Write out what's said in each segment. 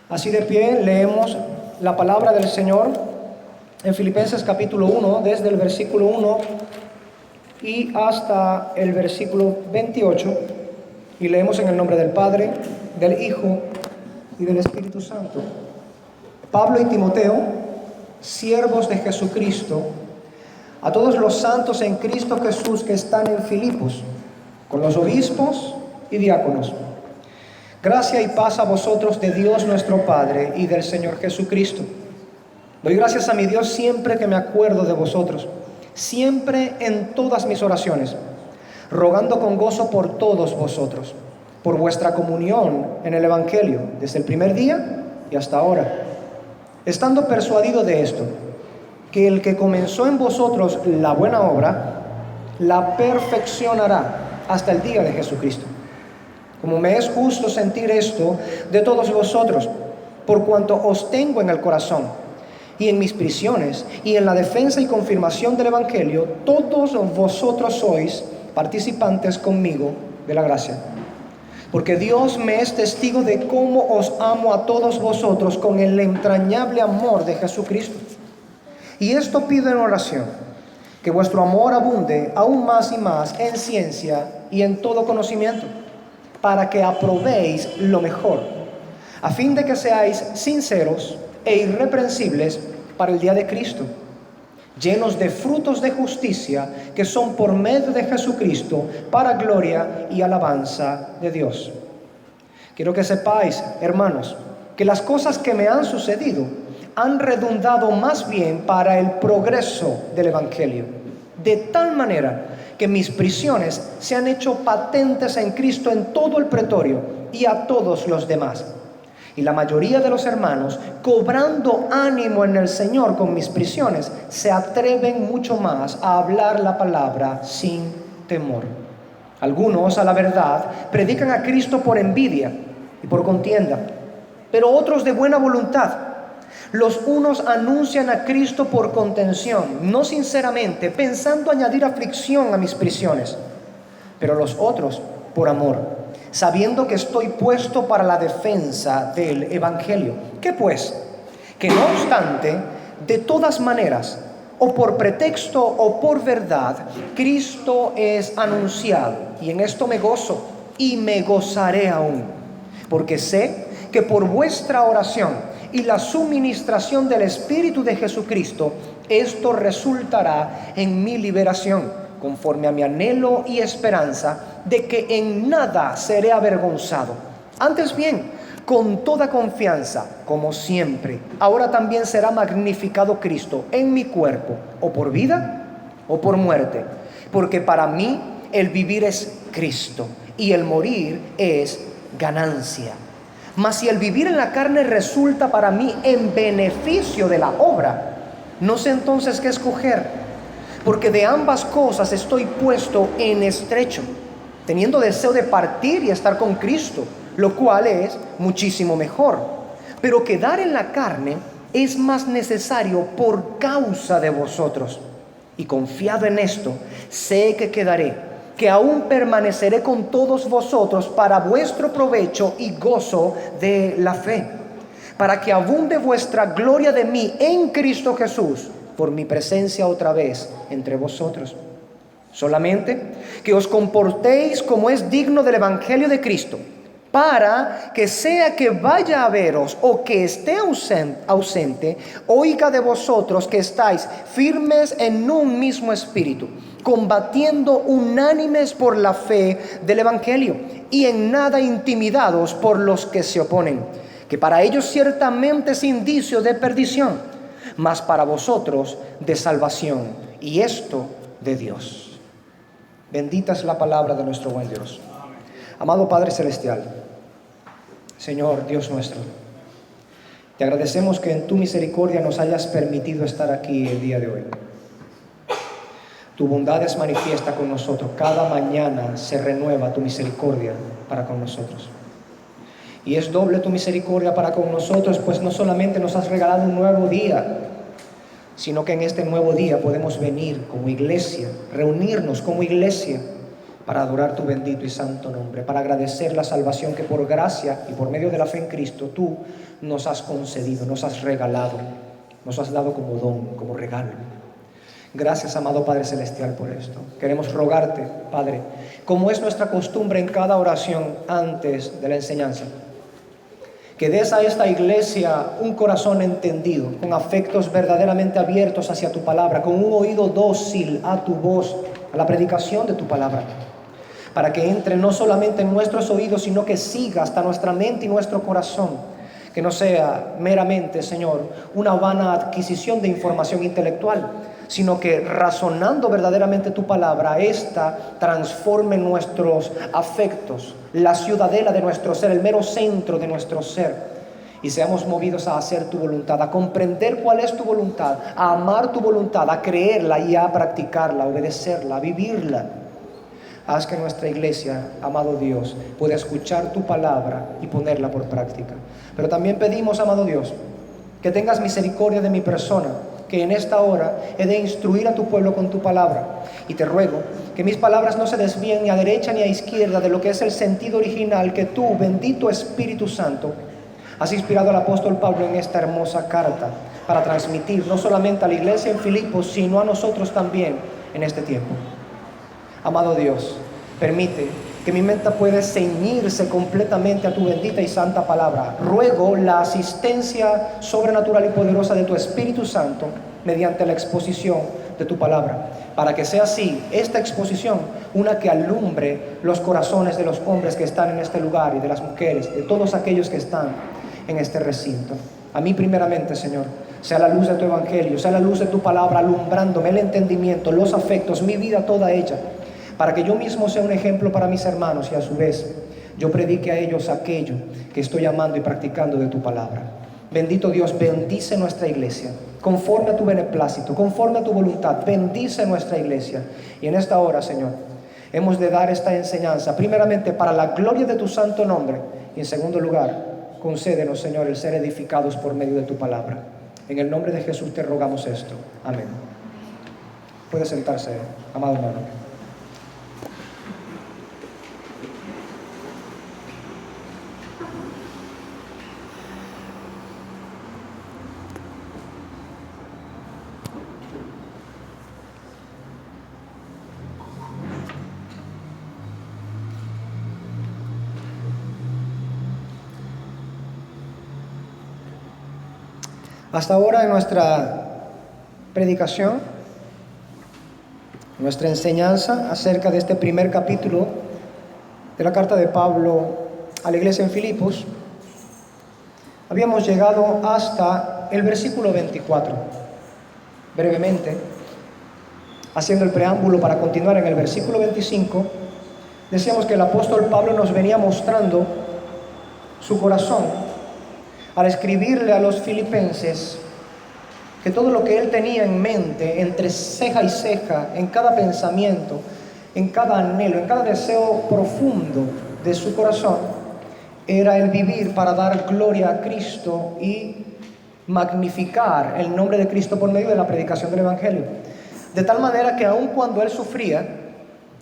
Así de pie leemos la palabra del Señor en Filipenses capítulo 1, desde el versículo 1 y hasta el versículo 28, y leemos en el nombre del Padre, del Hijo y del Espíritu Santo. Pablo y Timoteo, siervos de Jesucristo, a todos los santos en Cristo Jesús que están en Filipos, con los obispos y diáconos. Gracia y paz a vosotros de Dios nuestro Padre y del Señor Jesucristo. Doy gracias a mi Dios siempre que me acuerdo de vosotros, siempre en todas mis oraciones, rogando con gozo por todos vosotros, por vuestra comunión en el Evangelio, desde el primer día y hasta ahora, estando persuadido de esto, que el que comenzó en vosotros la buena obra, la perfeccionará hasta el día de Jesucristo. Como me es justo sentir esto de todos vosotros, por cuanto os tengo en el corazón, y en mis prisiones, y en la defensa y confirmación del Evangelio, todos vosotros sois participantes conmigo de la gracia. Porque Dios me es testigo de cómo os amo a todos vosotros con el entrañable amor de Jesucristo. Y esto pido en oración, que vuestro amor abunde aún más y más en ciencia y en todo conocimiento, para que aprobéis lo mejor, a fin de que seáis sinceros e irreprensibles para el día de Cristo, llenos de frutos de justicia que son por medio de Jesucristo para gloria y alabanza de Dios. Quiero que sepáis, hermanos, que las cosas que me han sucedido han redundado más bien para el progreso del Evangelio, de tal manera que mis prisiones se han hecho patentes en Cristo en todo el pretorio y a todos los demás. Y la mayoría de los hermanos, cobrando ánimo en el Señor con mis prisiones, se atreven mucho más a hablar la palabra sin temor. Algunos, a la verdad, predican a Cristo por envidia y por contienda, pero otros de buena voluntad. Los unos anuncian a Cristo por contención, no sinceramente, pensando añadir aflicción a mis prisiones, pero los otros por amor, sabiendo que estoy puesto para la defensa del Evangelio. ¿Qué pues? Que no obstante, de todas maneras, o por pretexto o por verdad, Cristo es anunciado, y en esto me gozo y me gozaré aún, porque sé que por vuestra oración y la suministración del Espíritu de Jesucristo, esto resultará en mi liberación, conforme a mi anhelo y esperanza de que en nada seré avergonzado. Antes bien, con toda confianza, como siempre, ahora también será magnificado Cristo en mi cuerpo, o por vida o por muerte, porque para mí el vivir es Cristo y el morir es ganancia. Mas si el vivir en la carne resulta para mí en beneficio de la obra, no sé entonces qué escoger, porque de ambas cosas estoy puesto en estrecho, teniendo deseo de partir y estar con Cristo, lo cual es muchísimo mejor. Pero quedar en la carne es más necesario por causa de vosotros. Y confiado en esto, sé que quedaré, que aún permaneceré con todos vosotros para vuestro provecho y gozo de la fe, para que abunde vuestra gloria de mí en Cristo Jesús, por mi presencia otra vez entre vosotros. Solamente que os comportéis como es digno del Evangelio de Cristo, para que sea que vaya a veros o que esté ausente, oiga de vosotros que estáis firmes en un mismo espíritu, combatiendo unánimes por la fe del Evangelio, y en nada intimidados por los que se oponen, que para ellos ciertamente es indicio de perdición, mas para vosotros de salvación, y esto de Dios. Bendita es la palabra de nuestro buen Dios. Amado Padre Celestial, Señor Dios nuestro, te agradecemos que en tu misericordia nos hayas permitido estar aquí el día de hoy. Tu bondad es manifiesta con nosotros. Cada mañana se renueva tu misericordia para con nosotros. Y es doble tu misericordia para con nosotros, pues no solamente nos has regalado un nuevo día, sino que en este nuevo día podemos venir como iglesia, reunirnos como iglesia para adorar tu bendito y santo nombre, para agradecer la salvación que por gracia y por medio de la fe en Cristo tú nos has concedido, nos has regalado, nos has dado como don, como regalo. Gracias, amado Padre Celestial, por esto. Queremos rogarte, Padre, como es nuestra costumbre en cada oración antes de la enseñanza, que des a esta iglesia un corazón entendido, con afectos verdaderamente abiertos hacia tu palabra, con un oído dócil a tu voz, a la predicación de tu palabra, para que entre no solamente en nuestros oídos, sino que siga hasta nuestra mente y nuestro corazón. Que no sea meramente, Señor, una vana adquisición de información intelectual, sino que razonando verdaderamente tu palabra, esta transforme nuestros afectos, la ciudadela de nuestro ser, el mero centro de nuestro ser, y seamos movidos a hacer tu voluntad, a comprender cuál es tu voluntad, a amar tu voluntad, a creerla y a practicarla, a obedecerla, a vivirla. Haz que nuestra iglesia, amado Dios, pueda escuchar tu palabra y ponerla por práctica. Pero también pedimos, amado Dios, que tengas misericordia de mi persona, que en esta hora he de instruir a tu pueblo con tu palabra. Y te ruego que mis palabras no se desvíen ni a derecha ni a izquierda de lo que es el sentido original que tú, bendito Espíritu Santo, has inspirado al apóstol Pablo en esta hermosa carta para transmitir no solamente a la iglesia en Filipos, sino a nosotros también en este tiempo. Amado Dios, permite que mi mente pueda ceñirse completamente a tu bendita y santa palabra. Ruego la asistencia sobrenatural y poderosa de tu Espíritu Santo mediante la exposición de tu palabra, para que sea así esta exposición una que alumbre los corazones de los hombres que están en este lugar y de las mujeres, de todos aquellos que están en este recinto. A mí primeramente, Señor, sea la luz de tu evangelio, sea la luz de tu palabra alumbrándome el entendimiento, los afectos, mi vida toda ella, para que yo mismo sea un ejemplo para mis hermanos y a su vez yo predique a ellos aquello que estoy amando y practicando de tu palabra. Bendito Dios, bendice nuestra iglesia, conforme a tu beneplácito, conforme a tu voluntad, bendice nuestra iglesia. Y en esta hora, Señor, hemos de dar esta enseñanza, primeramente para la gloria de tu santo nombre, y en segundo lugar, concédenos, Señor, el ser edificados por medio de tu palabra. En el nombre de Jesús te rogamos esto. Amén. Puede sentarse, amado hermano. Hasta ahora en nuestra predicación, nuestra enseñanza acerca de este primer capítulo de la carta de Pablo a la iglesia en Filipos, habíamos llegado hasta el versículo 24. Brevemente, haciendo el preámbulo para continuar en el versículo 25, decíamos que el apóstol Pablo nos venía mostrando su corazón al escribirle a los filipenses que todo lo que él tenía en mente, entre ceja y ceja, en cada pensamiento, en cada anhelo, en cada deseo profundo de su corazón, era el vivir para dar gloria a Cristo y magnificar el nombre de Cristo por medio de la predicación del Evangelio. De tal manera que aun cuando él sufría,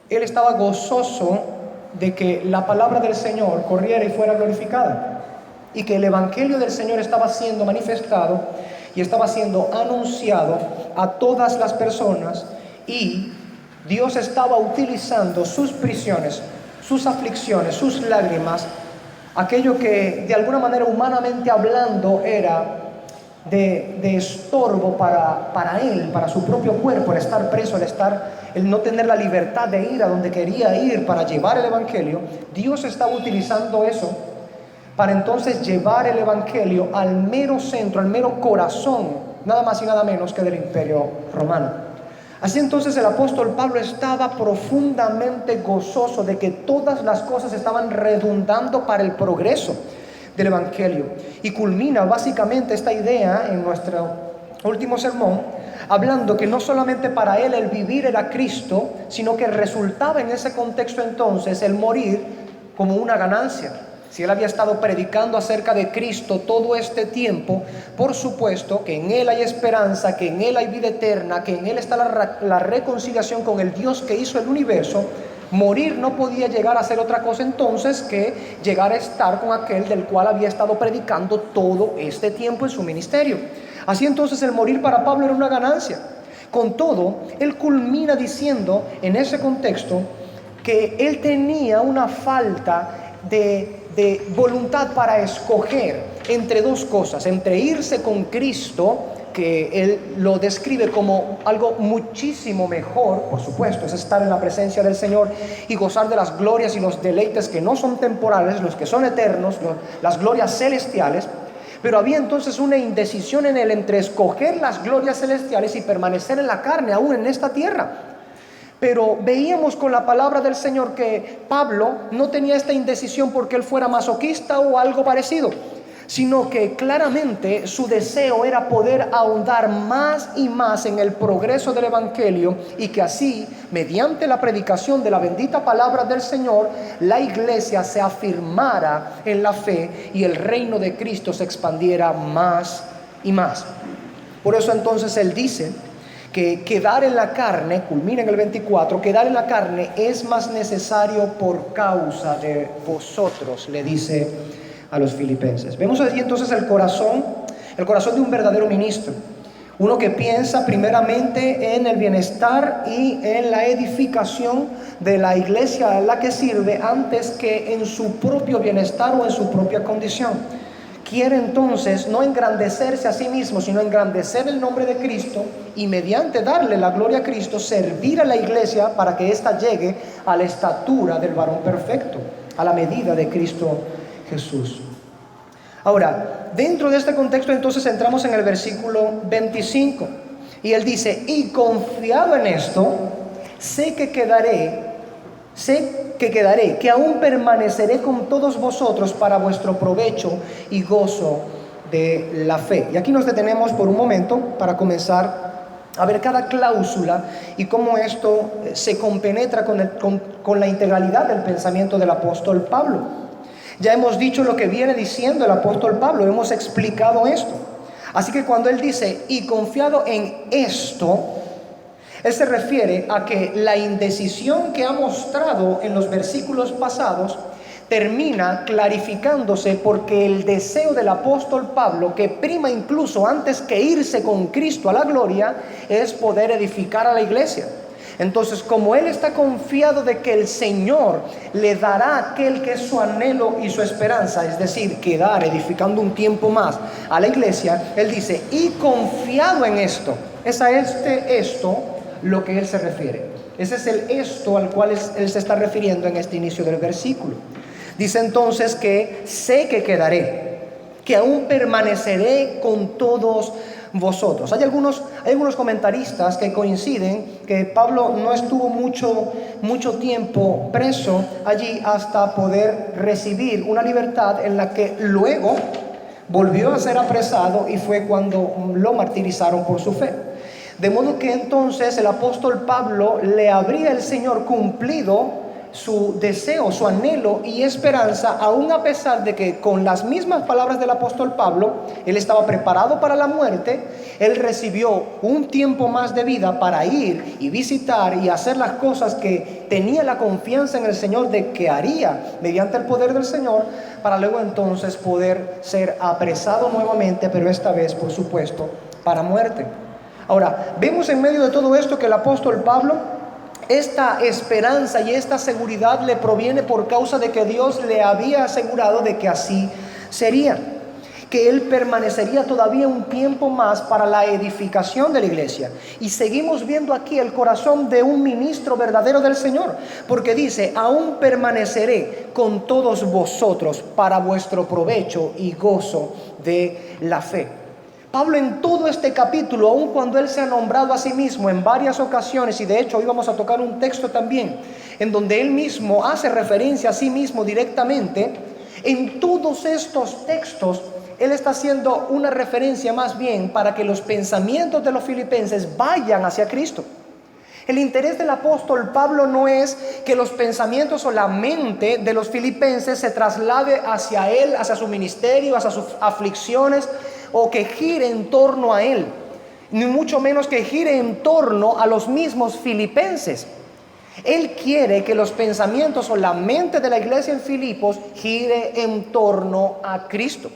él estaba gozoso de que la palabra del Señor corriera y fuera glorificada, y que el Evangelio del Señor estaba siendo manifestado y estaba siendo anunciado a todas las personas, y Dios estaba utilizando sus prisiones, sus aflicciones, sus lágrimas, aquello que de alguna manera humanamente hablando era de estorbo para él, para su propio cuerpo, el estar preso, el no tener la libertad de ir a donde quería ir para llevar el Evangelio. Dios estaba utilizando eso para entonces llevar el Evangelio al mero centro, al mero corazón, nada más y nada menos que del Imperio Romano. Así entonces el apóstol Pablo estaba profundamente gozoso de que todas las cosas estaban redundando para el progreso del Evangelio. Y culmina básicamente esta idea en nuestro último sermón, hablando que no solamente para él el vivir era Cristo, sino que resultaba en ese contexto entonces el morir como una ganancia. Si él había estado predicando acerca de Cristo todo este tiempo, por supuesto que en él hay esperanza, que en él hay vida eterna, que en él está la reconciliación con el Dios que hizo el universo. Morir no podía llegar a ser otra cosa entonces que llegar a estar con aquel del cual había estado predicando todo este tiempo en su ministerio. Así entonces el morir para Pablo era una ganancia. Con todo, él culmina diciendo en ese contexto que él tenía una falta de voluntad para escoger entre dos cosas, entre irse con Cristo, que él lo describe como algo muchísimo mejor, por supuesto, es estar en la presencia del Señor y gozar de las glorias y los deleites que no son temporales, los que son eternos, las glorias celestiales. Pero había entonces una indecisión en él entre escoger las glorias celestiales y permanecer en la carne, aún en esta tierra. Pero veíamos con la palabra del Señor que Pablo no tenía esta indecisión porque él fuera masoquista o algo parecido, sino que claramente su deseo era poder ahondar más y más en el progreso del Evangelio, y que así, mediante la predicación de la bendita palabra del Señor, la iglesia se afirmara en la fe y el reino de Cristo se expandiera más y más. Por eso entonces él dice que quedar en la carne, culmina en el 24, quedar en la carne es más necesario por causa de vosotros, le dice a los filipenses. Vemos allí entonces el corazón de un verdadero ministro, uno que piensa primeramente en el bienestar y en la edificación de la iglesia a la que sirve antes que en su propio bienestar o en su propia condición. Quiere entonces no engrandecerse a sí mismo, sino engrandecer el nombre de Cristo y mediante darle la gloria a Cristo, servir a la iglesia para que ésta llegue a la estatura del varón perfecto, a la medida de Cristo Jesús. Ahora, dentro de este contexto entonces entramos en el versículo 25 y él dice: y confiado en esto, sé que quedaré, que aún permaneceré con todos vosotros para vuestro provecho y gozo de la fe. Y aquí nos detenemos por un momento para comenzar a ver cada cláusula y cómo esto se compenetra con la integralidad del pensamiento del apóstol Pablo. Ya hemos dicho lo que viene diciendo el apóstol Pablo, hemos explicado esto. Así que cuando él dice y confiado en esto, él se refiere a que la indecisión que ha mostrado en los versículos pasados termina clarificándose, porque el deseo del apóstol Pablo, que prima incluso antes que irse con Cristo a la gloria, es poder edificar a la iglesia. Entonces, como él está confiado de que el Señor le dará aquel que es su anhelo y su esperanza, es decir, quedar edificando un tiempo más a la iglesia, él dice, y confiado en esto. Es a esto lo que él se refiere. Ese es el esto al cual él se está refiriendo en este inicio del versículo. Dice entonces que sé que quedaré, que aún permaneceré con todos vosotros. Hay algunos comentaristas que coinciden que Pablo no estuvo mucho tiempo preso allí hasta poder recibir una libertad en la que luego volvió a ser apresado, y fue cuando lo martirizaron por su fe. De modo que entonces el apóstol Pablo le habría el Señor cumplido su deseo, su anhelo y esperanza, aún a pesar de que con las mismas palabras del apóstol Pablo, él estaba preparado para la muerte. Él recibió un tiempo más de vida para ir y visitar y hacer las cosas que tenía la confianza en el Señor de que haría mediante el poder del Señor, para luego entonces poder ser apresado nuevamente, pero esta vez, por supuesto, para muerte. Ahora, vemos en medio de todo esto que el apóstol Pablo, esta esperanza y esta seguridad le proviene por causa de que Dios le había asegurado de que así sería, que él permanecería todavía un tiempo más para la edificación de la iglesia. Y seguimos viendo aquí el corazón de un ministro verdadero del Señor, porque dice, aún permaneceré con todos vosotros para vuestro provecho y gozo de la fe. Pablo en todo este capítulo, aun cuando él se ha nombrado a sí mismo en varias ocasiones, y de hecho hoy vamos a tocar un texto también en donde él mismo hace referencia a sí mismo directamente, en todos estos textos él está haciendo una referencia más bien para que los pensamientos de los filipenses vayan hacia Cristo. El interés del apóstol Pablo no es que los pensamientos o la mente de los filipenses se traslade hacia él, hacia su ministerio, hacia sus aflicciones, o que gire en torno a él, ni mucho menos que gire en torno a los mismos filipenses. Él quiere que los pensamientos o la mente de la iglesia en Filipos gire en torno a Cristo.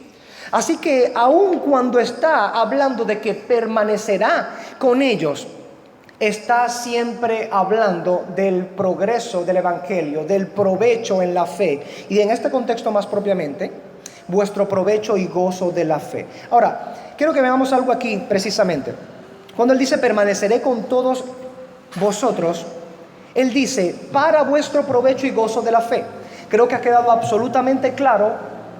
Así que aun cuando está hablando de que permanecerá con ellos, está siempre hablando del progreso del evangelio, del provecho en la fe. Y en este contexto más propiamente, vuestro provecho y gozo de la fe. Ahora, quiero que veamos algo aquí precisamente. Cuando él dice permaneceré con todos vosotros, él dice para vuestro provecho y gozo de la fe. Creo que ha quedado absolutamente claro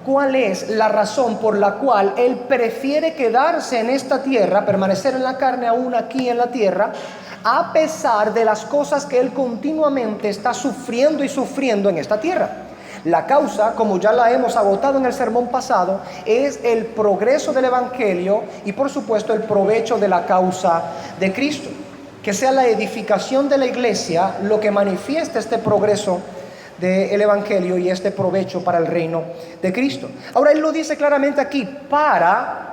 cuál es la razón por la cual él prefiere quedarse en esta tierra, permanecer en la carne aún aquí en la tierra, a pesar de las cosas que él continuamente está sufriendo y sufriendo en esta tierra. La causa, como ya la hemos agotado en el sermón pasado, es el progreso del evangelio y por supuesto el provecho de la causa de Cristo. Que sea la edificación de la iglesia lo que manifiesta este progreso del evangelio y este provecho para el reino de Cristo. Ahora él lo dice claramente aquí, para,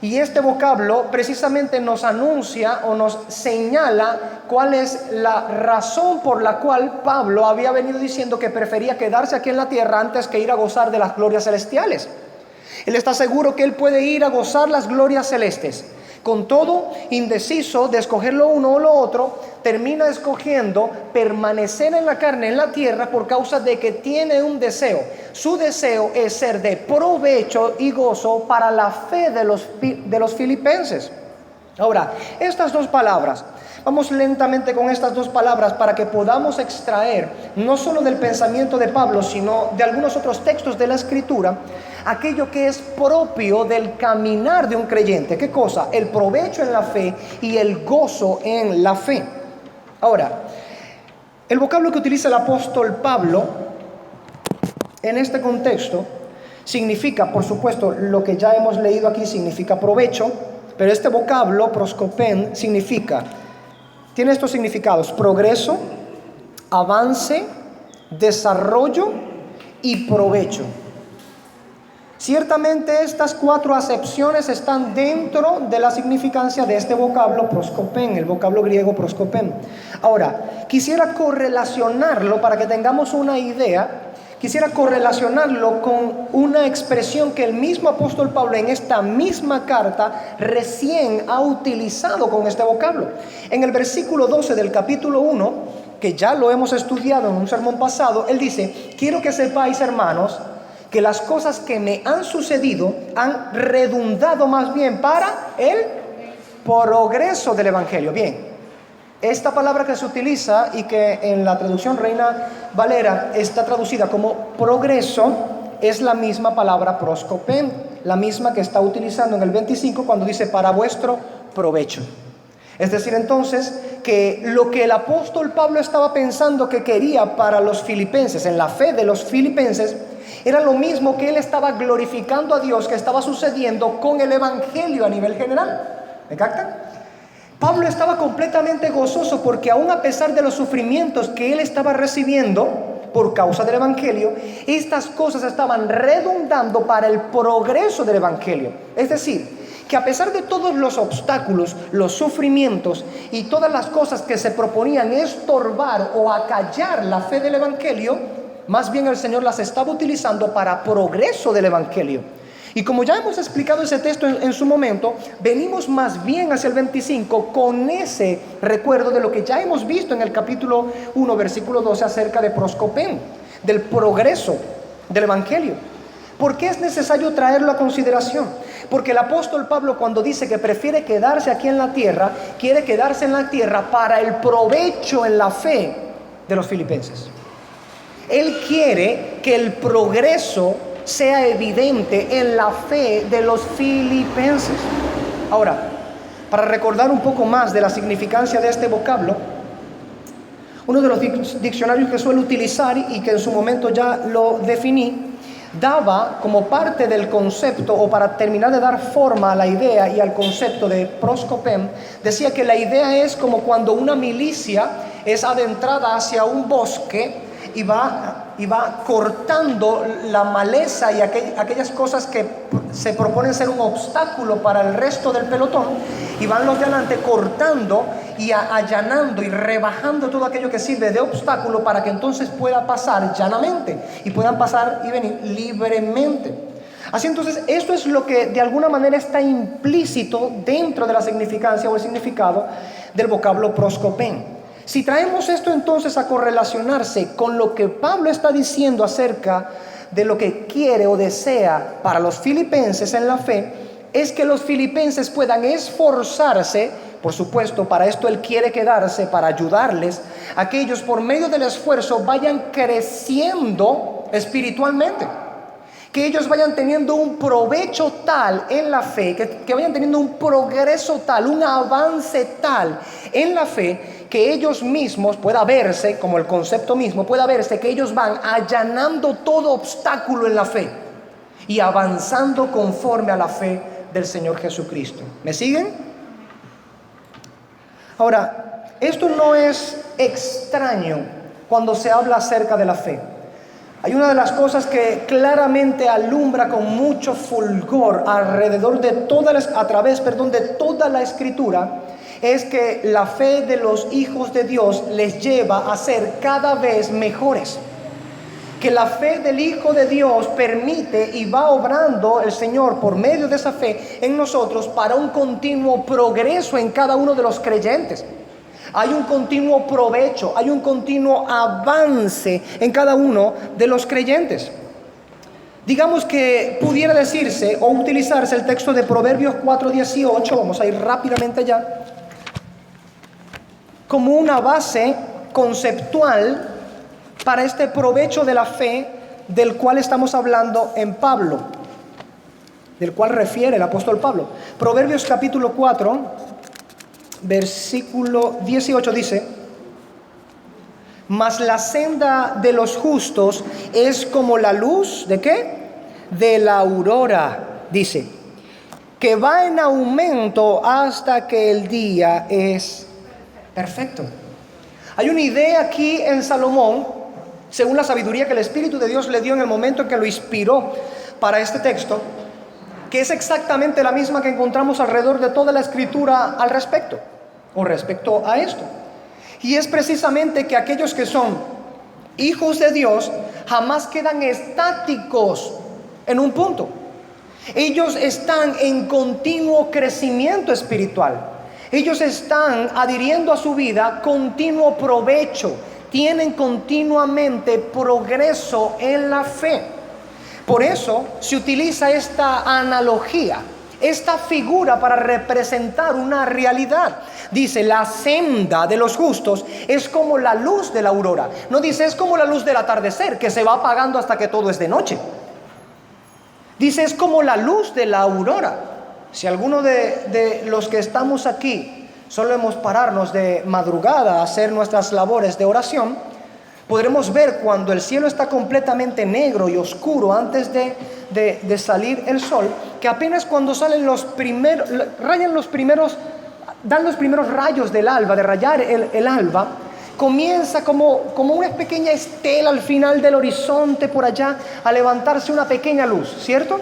y este vocablo precisamente nos anuncia o nos señala cuál es la razón por la cual Pablo había venido diciendo que prefería quedarse aquí en la tierra antes que ir a gozar de las glorias celestiales. Él está seguro que él puede ir a gozar las glorias celestes. Con todo, indeciso de escoger lo uno o lo otro, termina escogiendo permanecer en la carne, en la tierra, por causa de que tiene un deseo. Su deseo es ser de provecho y gozo para la fe de los filipenses. Ahora, estas dos palabras, vamos lentamente con estas dos palabras para que podamos extraer, no solo del pensamiento de Pablo, sino de algunos otros textos de la Escritura, aquello que es propio del caminar de un creyente. ¿Qué cosa? El provecho en la fe y el gozo en la fe. Ahora, el vocablo que utiliza el apóstol Pablo en este contexto significa, por supuesto, lo que ya hemos leído aquí significa provecho, pero este vocablo, proskopen, tiene estos significados: progreso, avance, desarrollo y provecho. Ciertamente estas cuatro acepciones están dentro de la significancia de este vocablo proskopen, el vocablo griego proskopen. Ahora, quisiera correlacionarlo para que tengamos una idea. Quisiera correlacionarlo con una expresión que el mismo apóstol Pablo en esta misma carta recién ha utilizado con este vocablo. En el versículo 12 del capítulo 1, que ya lo hemos estudiado en un sermón pasado, él dice: quiero que sepáis, hermanos, que las cosas que me han sucedido han redundado más bien para el progreso del evangelio. Bien, esta palabra que se utiliza y que en la traducción Reina Valera está traducida como progreso es la misma palabra proskopen, la misma que está utilizando en el 25 cuando dice para vuestro provecho. Es decir, entonces, que lo que el apóstol Pablo estaba pensando que quería para los filipenses, en la fe de los filipenses, era lo mismo que él estaba glorificando a Dios que estaba sucediendo con el evangelio a nivel general. ¿Me captan? Pablo estaba completamente gozoso porque aún a pesar de los sufrimientos que él estaba recibiendo por causa del evangelio, estas cosas estaban redundando para el progreso del evangelio. Es decir, que a pesar de todos los obstáculos, los sufrimientos y todas las cosas que se proponían estorbar o acallar la fe del evangelio, más bien el Señor las estaba utilizando para progreso del evangelio. Y como ya hemos explicado ese texto en su momento, venimos más bien hacia el 25 con ese recuerdo de lo que ya hemos visto en el capítulo 1, versículo 12 acerca de proskopen, del progreso del evangelio. ¿Por qué es necesario traerlo a consideración? Porque el apóstol Pablo, cuando dice que prefiere quedarse aquí en la tierra, quiere quedarse en la tierra para el provecho en la fe de los filipenses. Él quiere que el progreso sea evidente en la fe de los filipenses. Ahora, para recordar un poco más de la significancia de este vocablo, uno de los diccionarios que suelo utilizar y que en su momento ya lo definí, daba como parte del concepto, o para terminar de dar forma a la idea y al concepto de proskopen, decía que la idea es como cuando una milicia es adentrada hacia un bosque y va y va cortando la maleza y aquellas cosas que se proponen ser un obstáculo para el resto del pelotón, y van los de adelante cortando y allanando y rebajando todo aquello que sirve de obstáculo para que entonces pueda pasar llanamente y puedan pasar y venir libremente. Así entonces, esto es lo que de alguna manera está implícito dentro de la significancia o el significado del vocablo proskopen. Si traemos esto entonces a correlacionarse con lo que Pablo está diciendo acerca de lo que quiere o desea para los filipenses en la fe, es que los filipenses puedan esforzarse. Por supuesto, para esto él quiere quedarse, para ayudarles a que ellos por medio del esfuerzo vayan creciendo espiritualmente, que ellos vayan teniendo un provecho tal en la fe, que vayan teniendo un progreso tal, un avance tal en la fe, que ellos mismos pueda verse, como el concepto mismo, pueda verse que ellos van allanando todo obstáculo en la fe y avanzando conforme a la fe del Señor Jesucristo. ¿Me siguen? Ahora, esto no es extraño cuando se habla acerca de la fe. Hay una de las cosas que claramente alumbra con mucho fulgor alrededor de a través de toda la Escritura, es que la fe de los hijos de Dios les lleva a ser cada vez mejores. Que la fe del Hijo de Dios permite y va obrando el Señor por medio de esa fe en nosotros para un continuo progreso en cada uno de los creyentes. Hay un continuo provecho, hay un continuo avance en cada uno de los creyentes. Digamos que pudiera decirse o utilizarse el texto de Proverbios 4:18, vamos a ir rápidamente allá, como una base conceptual para este provecho de la fe del cual estamos hablando en Pablo, del cual refiere el apóstol Pablo. Proverbios capítulo 4, versículo 18 dice: mas la senda de los justos es como la luz, ¿de qué? De la aurora, dice, que va en aumento hasta que el día es perfecto. Hay una idea aquí en Salomón, según la sabiduría que el Espíritu de Dios le dio en el momento en que lo inspiró para este texto, que es exactamente la misma que encontramos alrededor de toda la Escritura al respecto, o respecto a esto. Y es precisamente que aquellos que son hijos de Dios jamás quedan estáticos en un punto. Ellos están en continuo crecimiento espiritual. Ellos están adhiriendo a su vida continuo provecho. Tienen continuamente progreso en la fe. Por eso se utiliza esta analogía, esta figura para representar una realidad. Dice, la senda de los justos es como la luz de la aurora. No dice, es como la luz del atardecer, que se va apagando hasta que todo es de noche. Dice, es como la luz de la aurora. Si alguno de los que estamos aquí solemos pararnos de madrugada a hacer nuestras labores de oración, podremos ver cuando el cielo está completamente negro y oscuro antes de salir el sol, que apenas cuando salen dan los primeros rayos del alba, de rayar el alba, comienza como una pequeña estela al final del horizonte por allá a levantarse una pequeña luz, ¿cierto?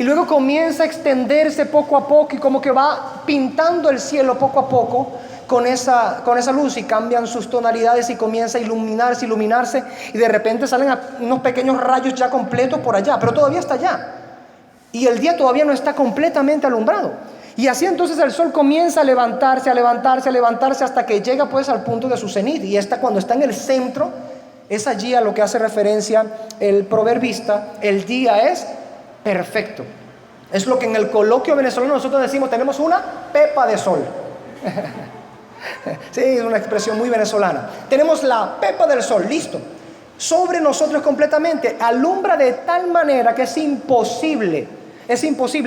Y luego comienza a extenderse poco a poco y como que va pintando el cielo poco a poco con esa luz, y cambian sus tonalidades y comienza a iluminarse, y de repente salen unos pequeños rayos ya completos por allá, pero todavía está allá y el día todavía no está completamente alumbrado. Y así entonces el sol comienza a levantarse hasta que llega pues al punto de su cenit, y cuando está en el centro, es allí a lo que hace referencia el proverbista: el día es perfecto. Es lo que en el coloquio venezolano nosotros decimos: tenemos una pepa de sol. Sí, es una expresión muy venezolana. Tenemos la pepa del sol, listo, sobre nosotros completamente. Alumbra de tal manera que es imposible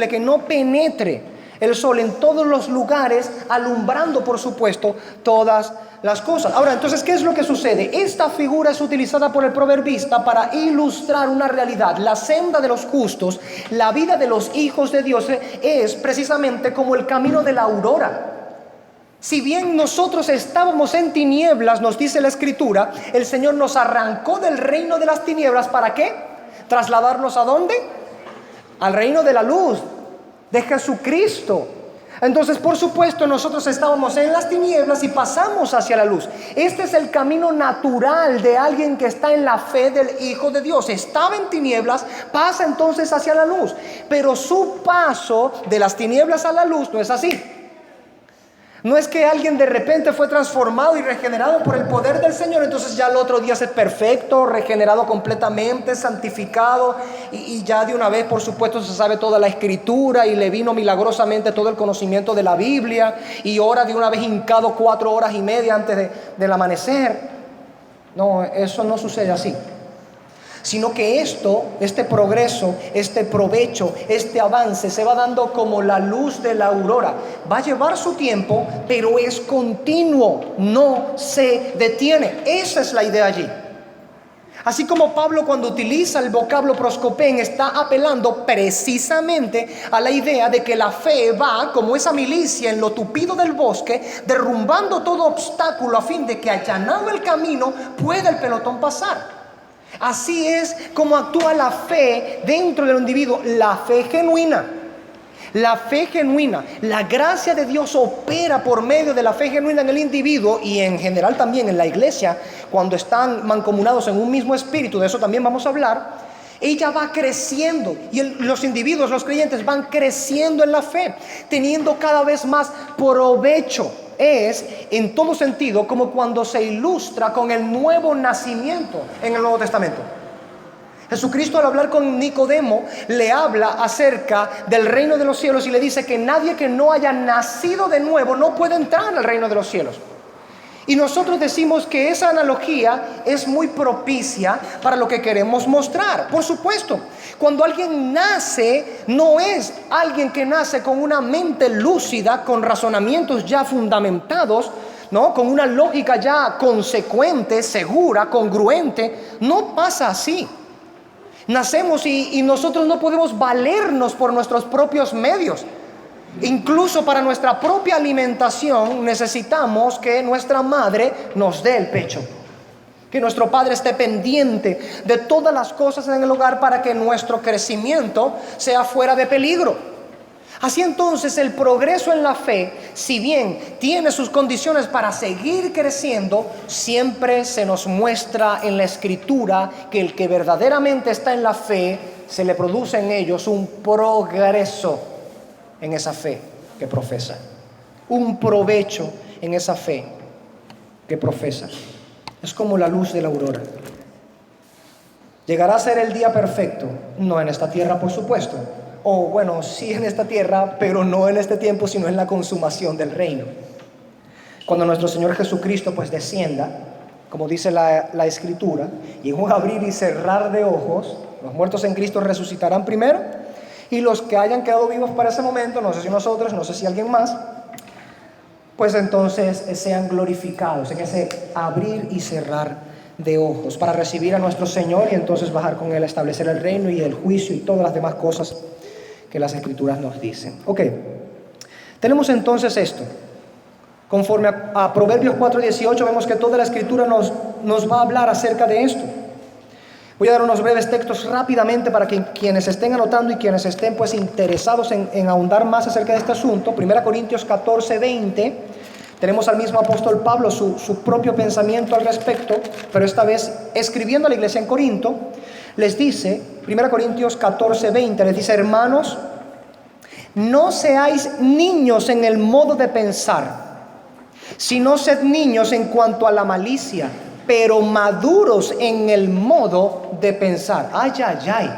que no penetre el sol en todos los lugares, alumbrando, por supuesto, todas las cosas. Ahora, entonces, ¿qué es lo que sucede? Esta figura es utilizada por el proverbista para ilustrar una realidad. La senda de los justos, la vida de los hijos de Dios, es precisamente como el camino de la aurora. Si bien nosotros estábamos en tinieblas, nos dice la Escritura, el Señor nos arrancó del reino de las tinieblas. ¿Para qué? ¿Trasladarnos a dónde? Al reino de la luz, de Jesucristo. Entonces, por supuesto, nosotros estábamos en las tinieblas y pasamos hacia la luz. Este es el camino natural de alguien que está en la fe del Hijo de Dios. Estaba en tinieblas, pasa entonces hacia la luz. Pero su paso de las tinieblas a la luz no es así. No es que alguien de repente fue transformado y regenerado por el poder del Señor, entonces ya el otro día es perfecto, regenerado completamente, santificado, y ya de una vez, por supuesto, se sabe toda la Escritura y le vino milagrosamente todo el conocimiento de la Biblia y ora de una vez hincado 4 horas y media antes del amanecer. No, eso no sucede así. Sino que este progreso, este provecho, este avance se va dando como la luz de la aurora. Va a llevar su tiempo, pero es continuo, no se detiene. Esa es la idea allí. Así como Pablo, cuando utiliza el vocablo proscopen, está apelando precisamente a la idea de que la fe va como esa milicia en lo tupido del bosque, derrumbando todo obstáculo a fin de que, allanado el camino, pueda el pelotón pasar. Así es como actúa la fe dentro del individuo, la fe genuina. La fe genuina, la gracia de Dios opera por medio de la fe genuina en el individuo y en general también en la iglesia, cuando están mancomunados en un mismo espíritu. De eso también vamos a hablar. Ella va creciendo y los individuos, los creyentes, van creciendo en la fe, teniendo cada vez más provecho. Es en todo sentido como cuando se ilustra con el nuevo nacimiento en el Nuevo Testamento. Jesucristo, al hablar con Nicodemo, le habla acerca del reino de los cielos y le dice que nadie que no haya nacido de nuevo no puede entrar al reino de los cielos. Y nosotros decimos que esa analogía es muy propicia para lo que queremos mostrar. Por supuesto, cuando alguien nace, no es alguien que nace con una mente lúcida, con razonamientos ya fundamentados, ¿no? Con una lógica ya consecuente, segura, congruente. No pasa así. Nacemos y nosotros no podemos valernos por nuestros propios medios. Incluso para nuestra propia alimentación necesitamos que nuestra madre nos dé el pecho, que nuestro padre esté pendiente de todas las cosas en el hogar para que nuestro crecimiento sea fuera de peligro. Así entonces el progreso en la fe, si bien tiene sus condiciones para seguir creciendo, siempre se nos muestra en la Escritura que el que verdaderamente está en la fe, se le produce en ellos un progreso en esa fe que profesa, un provecho en esa fe que profesa. Es como la luz de la aurora. ¿Llegará a ser el día perfecto? No en esta tierra, por supuesto. O bueno, sí en esta tierra, pero no en este tiempo, sino en la consumación del reino. Cuando nuestro Señor Jesucristo pues descienda, como dice la Escritura, y en un abrir y cerrar de ojos, los muertos en Cristo resucitarán primero, y los que hayan quedado vivos para ese momento, no sé si nosotros, no sé si alguien más, pues entonces sean glorificados en ese abrir y cerrar de ojos para recibir a nuestro Señor y entonces bajar con Él a establecer el reino y el juicio y todas las demás cosas que las Escrituras nos dicen. Ok, tenemos entonces esto. Conforme a Proverbios 4:18 vemos que toda la Escritura nos va a hablar acerca de esto. Voy a dar unos breves textos rápidamente para que quienes estén anotando y quienes estén pues interesados en ahondar más acerca de este asunto. 1 Corintios 14:20, tenemos al mismo apóstol Pablo su propio pensamiento al respecto, pero esta vez escribiendo a la iglesia en Corinto, les dice, 1 Corintios 14:20, les dice: hermanos, no seáis niños en el modo de pensar, sino sed niños en cuanto a la malicia, pero maduros en el modo de pensar. Ay, ay, ay.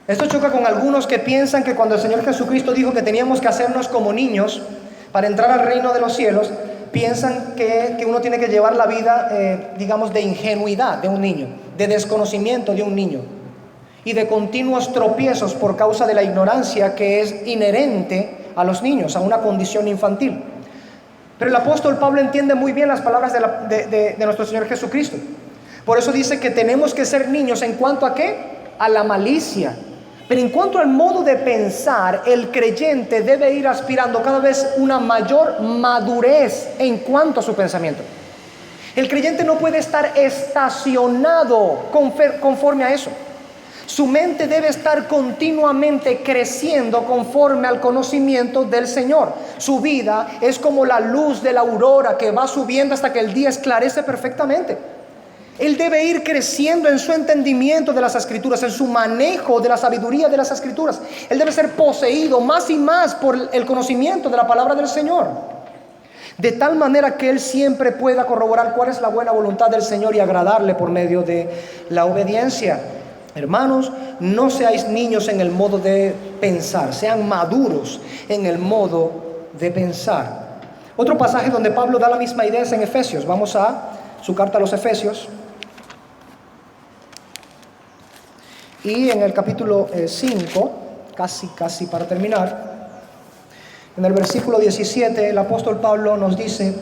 Esto choca con algunos que piensan que cuando el Señor Jesucristo dijo que teníamos que hacernos como niños para entrar al reino de los cielos, piensan que uno tiene que llevar la vida, digamos, de ingenuidad de un niño, de desconocimiento de un niño y de continuos tropiezos por causa de la ignorancia que es inherente a los niños, a una condición infantil. Pero el apóstol Pablo entiende muy bien las palabras de nuestro Señor Jesucristo. Por eso dice que tenemos que ser niños en cuanto a ¿qué? A la malicia. Pero en cuanto al modo de pensar, el creyente debe ir aspirando cada vez una mayor madurez en cuanto a su pensamiento. El creyente no puede estar estacionado conforme a eso. Su mente debe estar continuamente creciendo conforme al conocimiento del Señor. Su vida es como la luz de la aurora que va subiendo hasta que el día esclarece perfectamente. Él debe ir creciendo en su entendimiento de las Escrituras, en su manejo de la sabiduría de las Escrituras. Él debe ser poseído más y más por el conocimiento de la palabra del Señor, de tal manera que él siempre pueda corroborar cuál es la buena voluntad del Señor y agradarle por medio de la obediencia. Hermanos, no seáis niños en el modo de pensar, sean maduros en el modo de pensar. Otro pasaje donde Pablo da la misma idea es en Efesios. Vamos a su carta a los Efesios. Y en el capítulo 5, casi para terminar, en el versículo 17, el apóstol Pablo nos dice: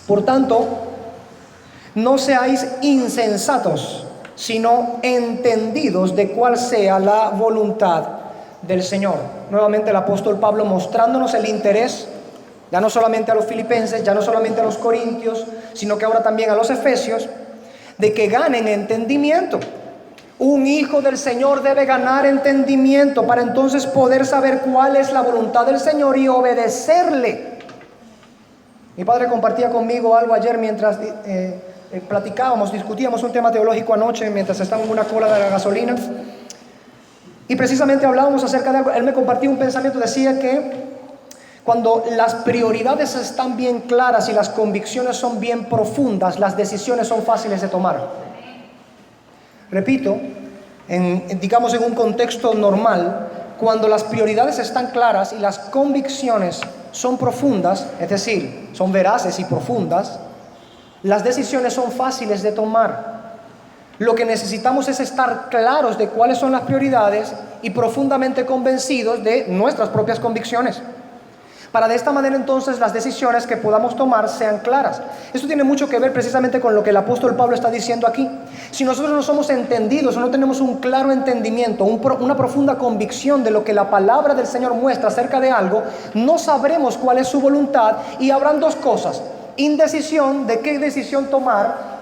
por tanto, no seáis insensatos, sino entendidos de cuál sea la voluntad del Señor. Nuevamente el apóstol Pablo mostrándonos el interés, ya no solamente a los filipenses, ya no solamente a los corintios, sino que ahora también a los efesios, de que ganen entendimiento. Un hijo del Señor debe ganar entendimiento para entonces poder saber cuál es la voluntad del Señor y obedecerle. Mi padre compartía conmigo algo ayer mientras platicábamos, discutíamos un tema teológico anoche mientras estábamos en una cola de la gasolina, y precisamente hablábamos acerca de algo. Él me compartió un pensamiento, decía que cuando las prioridades están bien claras y las convicciones son bien profundas, las decisiones son fáciles de tomar. Repito, digamos en un contexto normal, cuando las prioridades están claras y las convicciones son profundas, es decir, son veraces y profundas, las decisiones son fáciles de tomar. Lo que necesitamos es estar claros de cuáles son las prioridades y profundamente convencidos de nuestras propias convicciones, para de esta manera entonces las decisiones que podamos tomar sean claras. Esto tiene mucho que ver precisamente con lo que el apóstol Pablo está diciendo aquí. Si nosotros no somos entendidos o no tenemos un claro entendimiento, una profunda convicción de lo que la palabra del Señor muestra acerca de algo, no sabremos cuál es su voluntad, y habrán dos cosas: indecisión de qué decisión tomar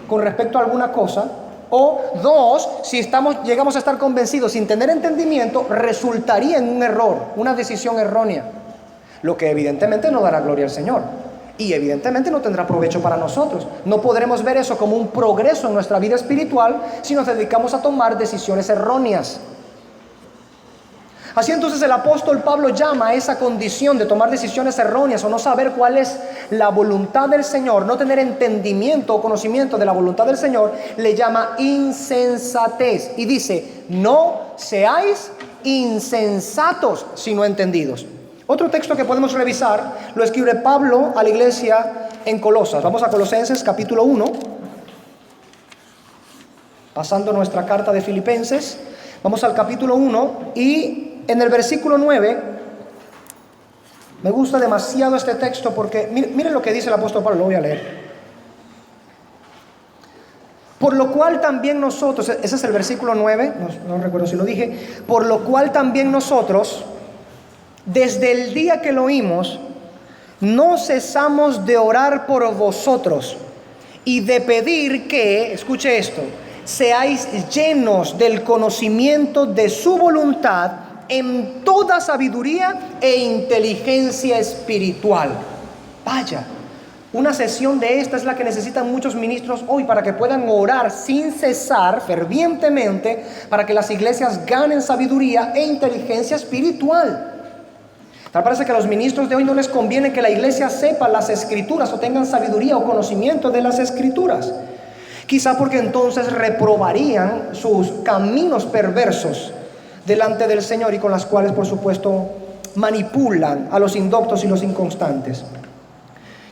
con respecto a alguna cosa, o dos, si llegamos a estar convencidos sin tener entendimiento, resultaría en un error, una decisión errónea, lo que evidentemente no dará gloria al Señor y evidentemente no tendrá provecho para nosotros. No podremos ver eso como un progreso en nuestra vida espiritual si nos dedicamos a tomar decisiones erróneas. Así entonces el apóstol Pablo llama a esa condición de tomar decisiones erróneas o no saber cuál es la voluntad del Señor, no tener entendimiento o conocimiento de la voluntad del Señor, le llama insensatez, y dice: no seáis insensatos, sino entendidos. Otro texto que podemos revisar lo escribe Pablo a la iglesia en Colosas. Vamos a Colosenses capítulo 1, pasando nuestra carta de Filipenses, vamos al capítulo 1 y en el versículo 9, me gusta demasiado este texto porque miren lo que dice el apóstol Pablo, lo voy a leer. Por lo cual también nosotros, ese es el versículo 9, no recuerdo si lo dije, por lo cual también nosotros, desde el día que lo oímos, no cesamos de orar por vosotros y de pedir que, escuche esto, seáis llenos del conocimiento de su voluntad en toda sabiduría e inteligencia espiritual. Vaya, una sesión de esta es la que necesitan muchos ministros hoy para que puedan orar sin cesar, fervientemente, para que las iglesias ganen sabiduría e inteligencia espiritual. Tal parece que a los ministros de hoy no les conviene que la iglesia sepa las escrituras o tengan sabiduría o conocimiento de las escrituras. Quizá porque entonces reprobarían sus caminos perversos delante del Señor y con las cuales, por supuesto, manipulan a los indoctos y los inconstantes.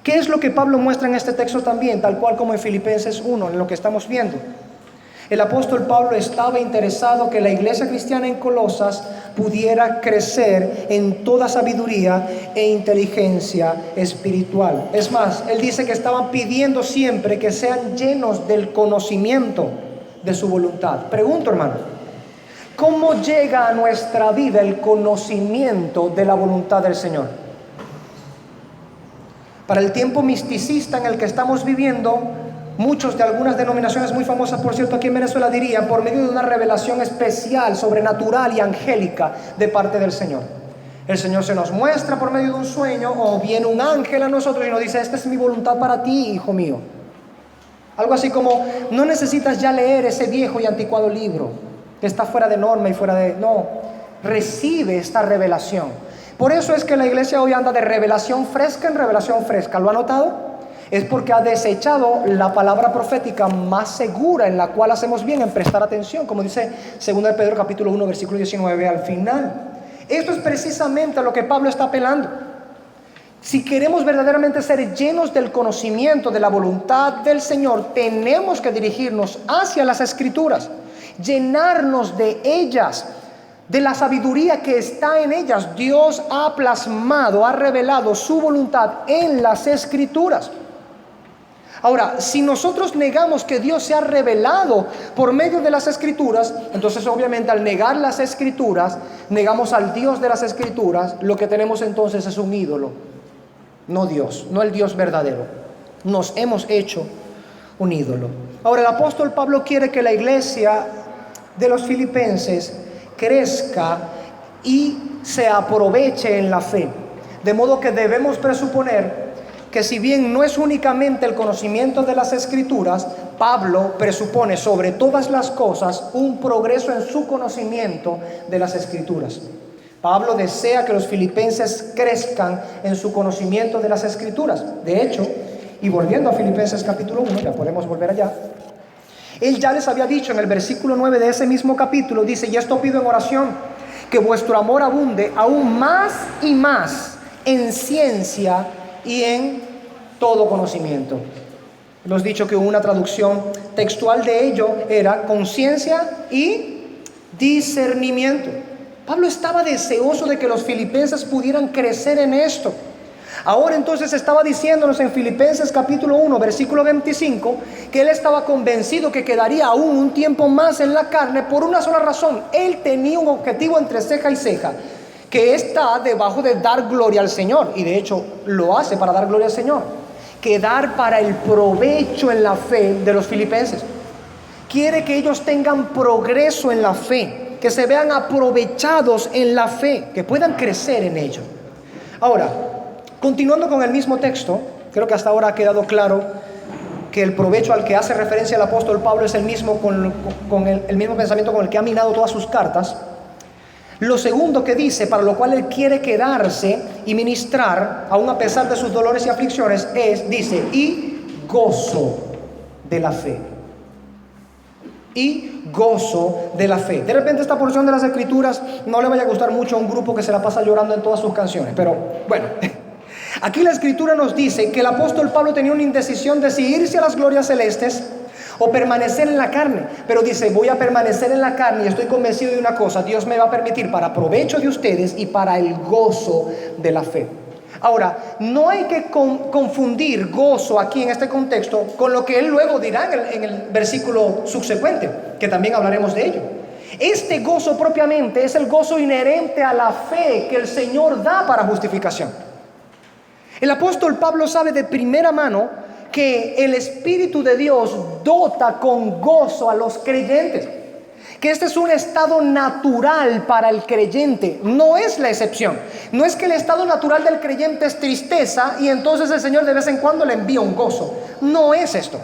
¿Qué es lo que Pablo muestra en este texto también, tal cual como en Filipenses 1, en lo que estamos viendo? El apóstol Pablo estaba interesado que la iglesia cristiana en Colosas pudiera crecer en toda sabiduría e inteligencia espiritual. Es más, él dice que estaban pidiendo siempre que sean llenos del conocimiento de su voluntad. Pregunto, hermano, ¿Cómo llega a nuestra vida el conocimiento de la voluntad del Señor? Para el tiempo misticista en el que estamos viviendo, muchos de algunas denominaciones muy famosas, por cierto, aquí en Venezuela, dirían por medio de una revelación especial, sobrenatural y angélica de parte del Señor. El Señor se nos muestra por medio de un sueño, o viene un ángel a nosotros y nos dice: esta es mi voluntad para ti, hijo mío. Algo así como: no necesitas ya leer ese viejo y anticuado libro que está fuera de norma y fuera de... No, recibe esta revelación. Por eso es que la iglesia hoy anda de revelación fresca en revelación fresca. ¿Lo ha notado? Es porque ha desechado la palabra profética más segura, en la cual hacemos bien en prestar atención, como dice 2 de Pedro capítulo 1 versículo 19 al final. Esto es precisamente a lo que Pablo está apelando. Si queremos verdaderamente ser llenos del conocimiento de la voluntad del Señor, tenemos que dirigirnos hacia las Escrituras, llenarnos de ellas, de la sabiduría que está en ellas. Dios ha plasmado, ha revelado su voluntad en las Escrituras. Ahora, si nosotros negamos que Dios se ha revelado por medio de las Escrituras, entonces obviamente al negar las Escrituras, negamos al Dios de las Escrituras. Lo que tenemos entonces es un ídolo, no Dios, no el Dios verdadero. Nos hemos hecho un ídolo. Ahora, el apóstol Pablo quiere que la iglesia de los filipenses crezca y se aproveche en la fe. De modo que debemos presuponer que si bien no es únicamente el conocimiento de las Escrituras, Pablo presupone sobre todas las cosas un progreso en su conocimiento de las Escrituras. Pablo desea que los filipenses crezcan en su conocimiento de las Escrituras. De hecho, y volviendo a Filipenses capítulo 1, ya podemos volver allá, él ya les había dicho en el versículo 9 de ese mismo capítulo, dice: y esto pido en oración, que vuestro amor abunde aún más y más en ciencia y en todo conocimiento. Hemos dicho que una traducción textual de ello era conciencia y discernimiento. Pablo estaba deseoso de que los filipenses pudieran crecer en esto. Ahora entonces estaba diciéndonos en Filipenses capítulo 1 versículo 25 que él estaba convencido que quedaría aún un tiempo más en la carne por una sola razón. Él tenía un objetivo entre ceja y ceja, que está debajo de dar gloria al Señor, y de hecho lo hace para dar gloria al Señor, quedar para el provecho en la fe de los filipenses. Quiere que ellos tengan progreso en la fe, que se vean aprovechados en la fe, que puedan crecer en ello. Ahora, continuando con el mismo texto, creo que hasta ahora ha quedado claro que el provecho al que hace referencia el apóstol Pablo es el mismo con el mismo pensamiento con el que ha minado todas sus cartas. Lo segundo que dice, para lo cual él quiere quedarse y ministrar, aun a pesar de sus dolores y aflicciones, dice, y gozo de la fe. Y gozo de la fe. De repente esta porción de las Escrituras no le vaya a gustar mucho a un grupo que se la pasa llorando en todas sus canciones, pero bueno, aquí la Escritura nos dice que el apóstol Pablo tenía una indecisión de si irse a las glorias celestes o permanecer en la carne, pero dice: voy a permanecer en la carne y estoy convencido de una cosa: Dios me va a permitir para provecho de ustedes y para el gozo de la fe. Ahora, no hay que confundir gozo aquí en este contexto con lo que él luego dirá en el versículo subsecuente, que también hablaremos de ello. Este gozo propiamente es el gozo inherente a la fe que el Señor da para justificación. El apóstol Pablo sabe de primera mano que el Espíritu de Dios dota con gozo a los creyentes, que este es un estado natural para el creyente, no es la excepción. No es que el estado natural del creyente es tristeza y entonces el Señor de vez en cuando le envía un gozo. No es esto.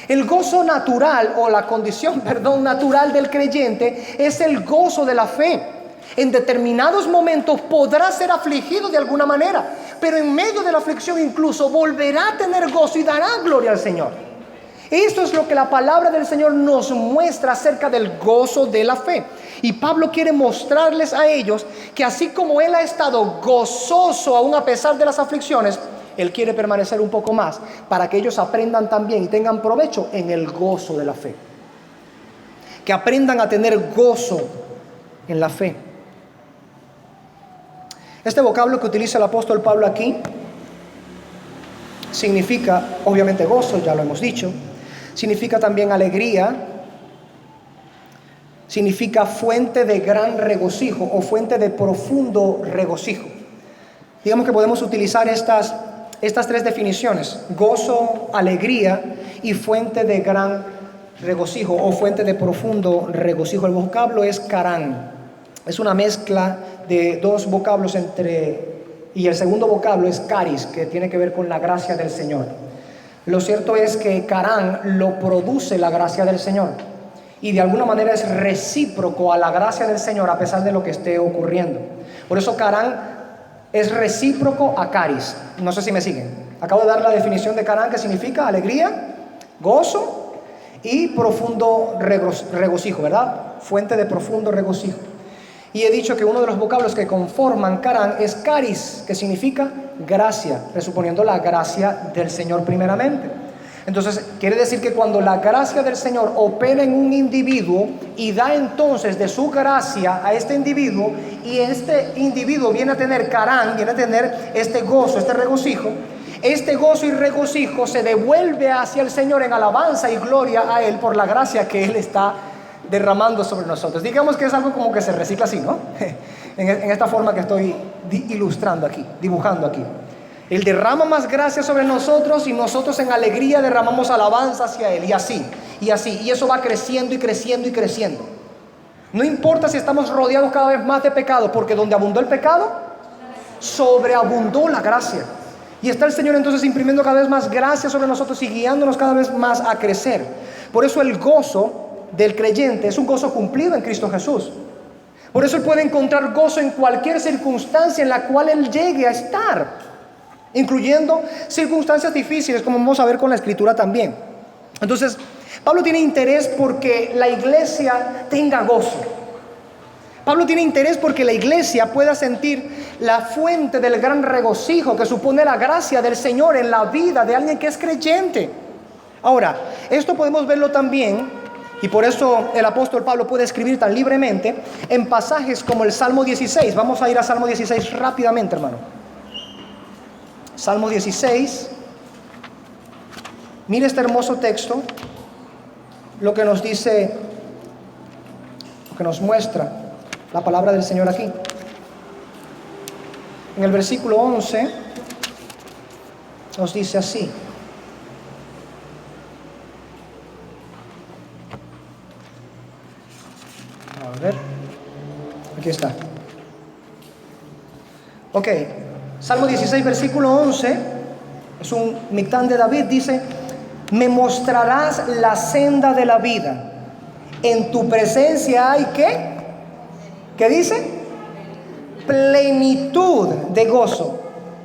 El gozo natural, o la condición, natural del creyente es el gozo de la fe. En determinados momentos podrá ser afligido de alguna manera, pero en medio de la aflicción incluso volverá a tener gozo y dará gloria al Señor. Esto es lo que la palabra del Señor nos muestra acerca del gozo de la fe. Y Pablo quiere mostrarles a ellos que así como él ha estado gozoso aún a pesar de las aflicciones, él quiere permanecer un poco más para que ellos aprendan también y tengan provecho en el gozo de la fe. Que aprendan a tener gozo en la fe. Este vocablo que utiliza el apóstol Pablo aquí significa obviamente gozo, ya lo hemos dicho. Significa también alegría, significa fuente de gran regocijo o fuente de profundo regocijo. Digamos que podemos utilizar estas tres definiciones: gozo, alegría y fuente de gran regocijo o fuente de profundo regocijo. El vocablo es carán. Es una mezcla de dos vocablos y el segundo vocablo es caris, que tiene que ver con la gracia del Señor. Lo cierto es que carán lo produce la gracia del Señor, y de alguna manera es recíproco a la gracia del Señor a pesar de lo que esté ocurriendo. Por eso carán es recíproco a caris. No sé si me siguen. Acabo de dar la definición de carán, que significa alegría, gozo y profundo regocijo, ¿verdad? Fuente de profundo regocijo. Y he dicho que uno de los vocablos que conforman carán es caris, que significa gracia, presuponiendo la gracia del Señor primeramente. Entonces, quiere decir que cuando la gracia del Señor opera en un individuo y da entonces de su gracia a este individuo, y este individuo viene a tener carán, viene a tener este gozo, este regocijo, este gozo y regocijo se devuelve hacia el Señor en alabanza y gloria a Él por la gracia que Él está derramando sobre nosotros. Digamos que es algo como que se recicla así, ¿no? En esta forma que estoy ilustrando aquí, dibujando aquí. Él derrama más gracia sobre nosotros y nosotros en alegría derramamos alabanza hacia Él, y así, y eso va creciendo y creciendo y creciendo. No importa si estamos rodeados cada vez más de pecado, porque donde abundó el pecado, sobreabundó la gracia. Y está el Señor entonces imprimiendo cada vez más gracia sobre nosotros y guiándonos cada vez más a crecer. Por eso el gozo del creyente es un gozo cumplido en Cristo Jesús. Por eso él puede encontrar gozo en cualquier circunstancia en la cual él llegue a estar, incluyendo circunstancias difíciles, como vamos a ver con la Escritura también. Entonces, Pablo tiene interés porque la iglesia tenga gozo. Pablo tiene interés porque la iglesia pueda sentir la fuente del gran regocijo que supone la gracia del Señor en la vida de alguien que es creyente. Ahora, esto podemos verlo también, y por eso el apóstol Pablo puede escribir tan libremente en pasajes como el Salmo 16. Vamos a ir a Salmo 16 rápidamente, hermano. Salmo 16. Mire este hermoso texto, lo que nos dice, lo que nos muestra la palabra del Señor aquí. En el versículo 11 nos dice así: a ver, aquí está. Ok, Salmo 16, versículo 11, es un mictán de David, dice: me mostrarás la senda de la vida, en tu presencia hay ¿qué? ¿Qué dice? Plenitud de gozo.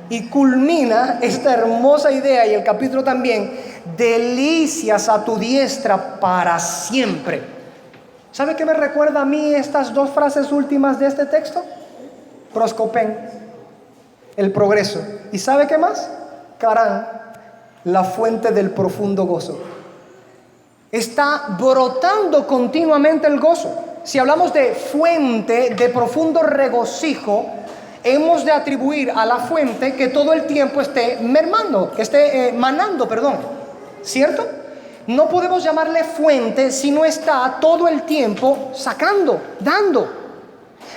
Y culmina esta hermosa idea, y el capítulo también: delicias a tu diestra para siempre. ¿Sabe qué me recuerda a mí estas dos frases últimas de este texto? Proscopen, el progreso. ¿Y sabe qué más? Carán, la fuente del profundo gozo. Está brotando continuamente el gozo. Si hablamos de fuente de profundo regocijo, hemos de atribuir a la fuente que todo el tiempo esté mermando, que esté manando, ¿cierto? No podemos llamarle fuente si no está todo el tiempo sacando, dando.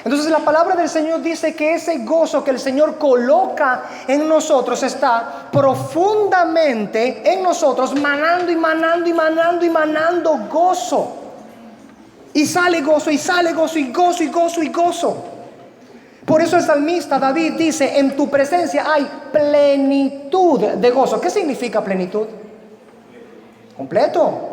Entonces la palabra del Señor dice que ese gozo que el Señor coloca en nosotros está profundamente en nosotros, manando y manando y manando y manando gozo. Y sale gozo y sale gozo y gozo y gozo y gozo. Por eso el salmista David dice: en tu presencia hay plenitud de gozo. ¿Qué significa plenitud? Completo.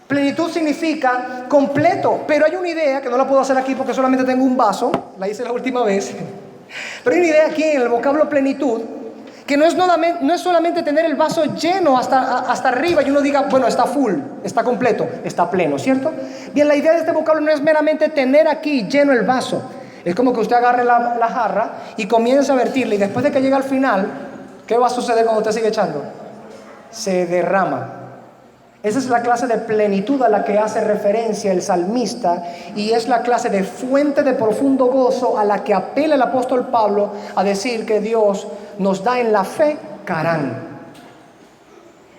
Plenitud significa completo. Pero hay una idea que no la puedo hacer aquí porque solamente tengo un vaso, la hice la última vez. Pero hay una idea aquí en el vocablo plenitud, que no es solamente tener el vaso lleno hasta arriba y uno diga, bueno, está full, está completo, está pleno, ¿cierto? Bien, la idea de este vocablo no es meramente tener aquí lleno el vaso. Es como que usted agarre la jarra y comience a vertirla, y después de que llega al final, ¿qué va a suceder cuando usted sigue echando? Se derrama. Esa es la clase de plenitud a la que hace referencia el salmista, y es la clase de fuente de profundo gozo a la que apela el apóstol Pablo a decir que Dios nos da en la fe carán.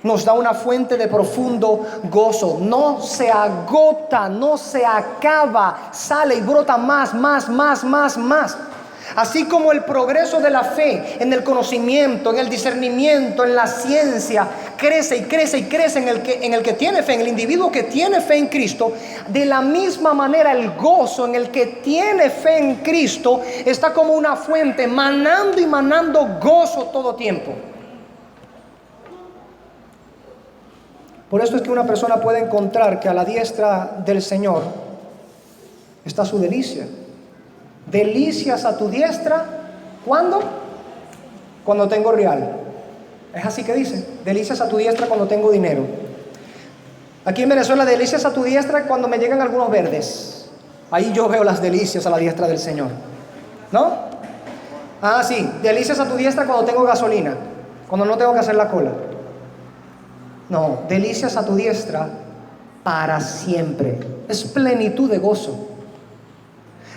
nos da una fuente de profundo gozo. No se agota, no se acaba, sale y brota más. Así como el progreso de la fe en el conocimiento, en el discernimiento, en la ciencia, crece en el que tiene fe, en el individuo que tiene fe en Cristo, de la misma manera el gozo en el que tiene fe en Cristo está como una fuente manando y manando gozo todo tiempo. Por esto es que una persona puede encontrar que a la diestra del Señor está su delicia. Delicias a tu diestra, ¿cuándo? Cuando tengo real. Es así que dice, delicias a tu diestra cuando tengo dinero. Aquí en Venezuela, delicias a tu diestra cuando me llegan algunos verdes. Ahí yo veo las delicias a la diestra del Señor, ¿no? Ah, sí, delicias a tu diestra cuando tengo gasolina, cuando no tengo que hacer la cola. No, delicias a tu diestra para siempre. Es plenitud de gozo.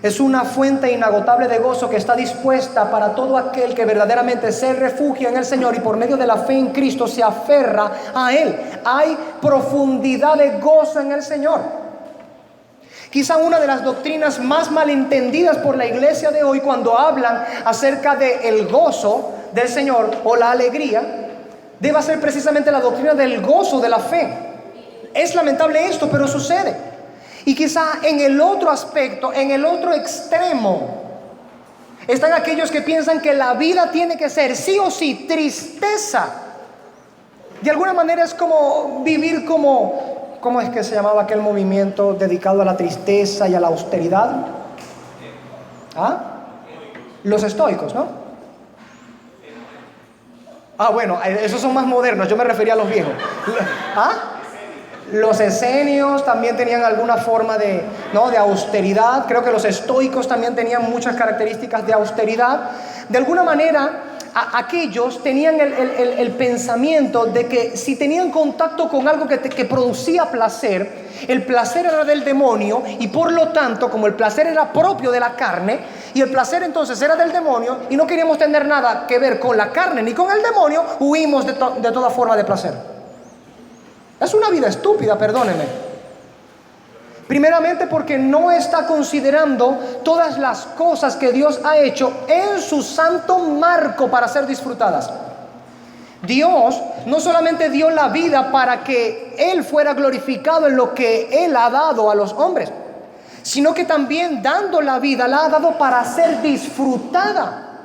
Es una fuente inagotable de gozo que está dispuesta para todo aquel que verdaderamente se refugia en el Señor y por medio de la fe en Cristo se aferra a Él. Hay profundidad de gozo en el Señor. Quizá una de las doctrinas más malentendidas por la iglesia de hoy cuando hablan acerca del gozo del Señor o la alegría, debe ser precisamente la doctrina del gozo de la fe. Es lamentable esto, pero sucede. Y quizá en el otro aspecto, en el otro extremo, están aquellos que piensan que la vida tiene que ser sí o sí tristeza. De alguna manera es como vivir como, ¿cómo es que se llamaba aquel movimiento dedicado a la tristeza y a la austeridad? ¿Ah? Los estoicos, ¿no? Ah, bueno, esos son más modernos, yo me refería a los viejos. ¿Ah? Los esenios también tenían alguna forma de austeridad. Creo que los estoicos también tenían muchas características de austeridad. De alguna manera, aquellos tenían el pensamiento de que si tenían contacto con algo que producía placer, el placer era del demonio y por lo tanto, como el placer era propio de la carne y el placer entonces era del demonio y no queríamos tener nada que ver con la carne ni con el demonio, huimos de toda forma de placer. Es una vida estúpida, perdónenme. Primeramente porque no está considerando todas las cosas que Dios ha hecho en su santo marco para ser disfrutadas. Dios no solamente dio la vida para que Él fuera glorificado en lo que Él ha dado a los hombres, sino que también dando la vida la ha dado para ser disfrutada.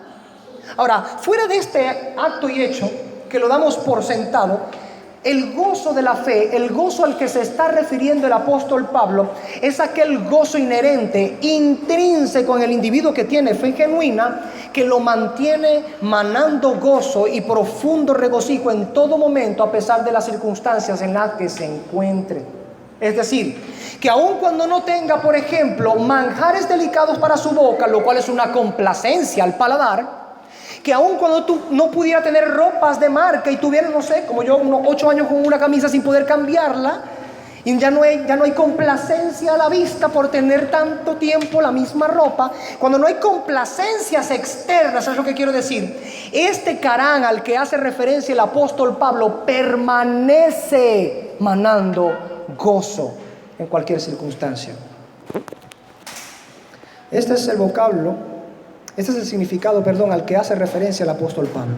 Ahora, fuera de este acto y hecho que lo damos por sentado, el gozo de la fe, el gozo al que se está refiriendo el apóstol Pablo, es aquel gozo inherente, intrínseco en el individuo que tiene fe genuina, que lo mantiene manando gozo y profundo regocijo en todo momento a pesar de las circunstancias en las que se encuentre. Es decir, que aun cuando no tenga, por ejemplo, manjares delicados para su boca, lo cual es una complacencia al paladar, que aun cuando tú no pudiera tener ropas de marca y tuviera, no sé, como yo, unos 8 años con una camisa sin poder cambiarla, y ya no hay complacencia a la vista por tener tanto tiempo la misma ropa. Cuando no hay complacencias externas, ¿sabes lo que quiero decir? Este Carán al que hace referencia el apóstol Pablo permanece manando gozo en cualquier circunstancia. Este es el vocablo. Este es el significado, al que hace referencia el apóstol Pablo.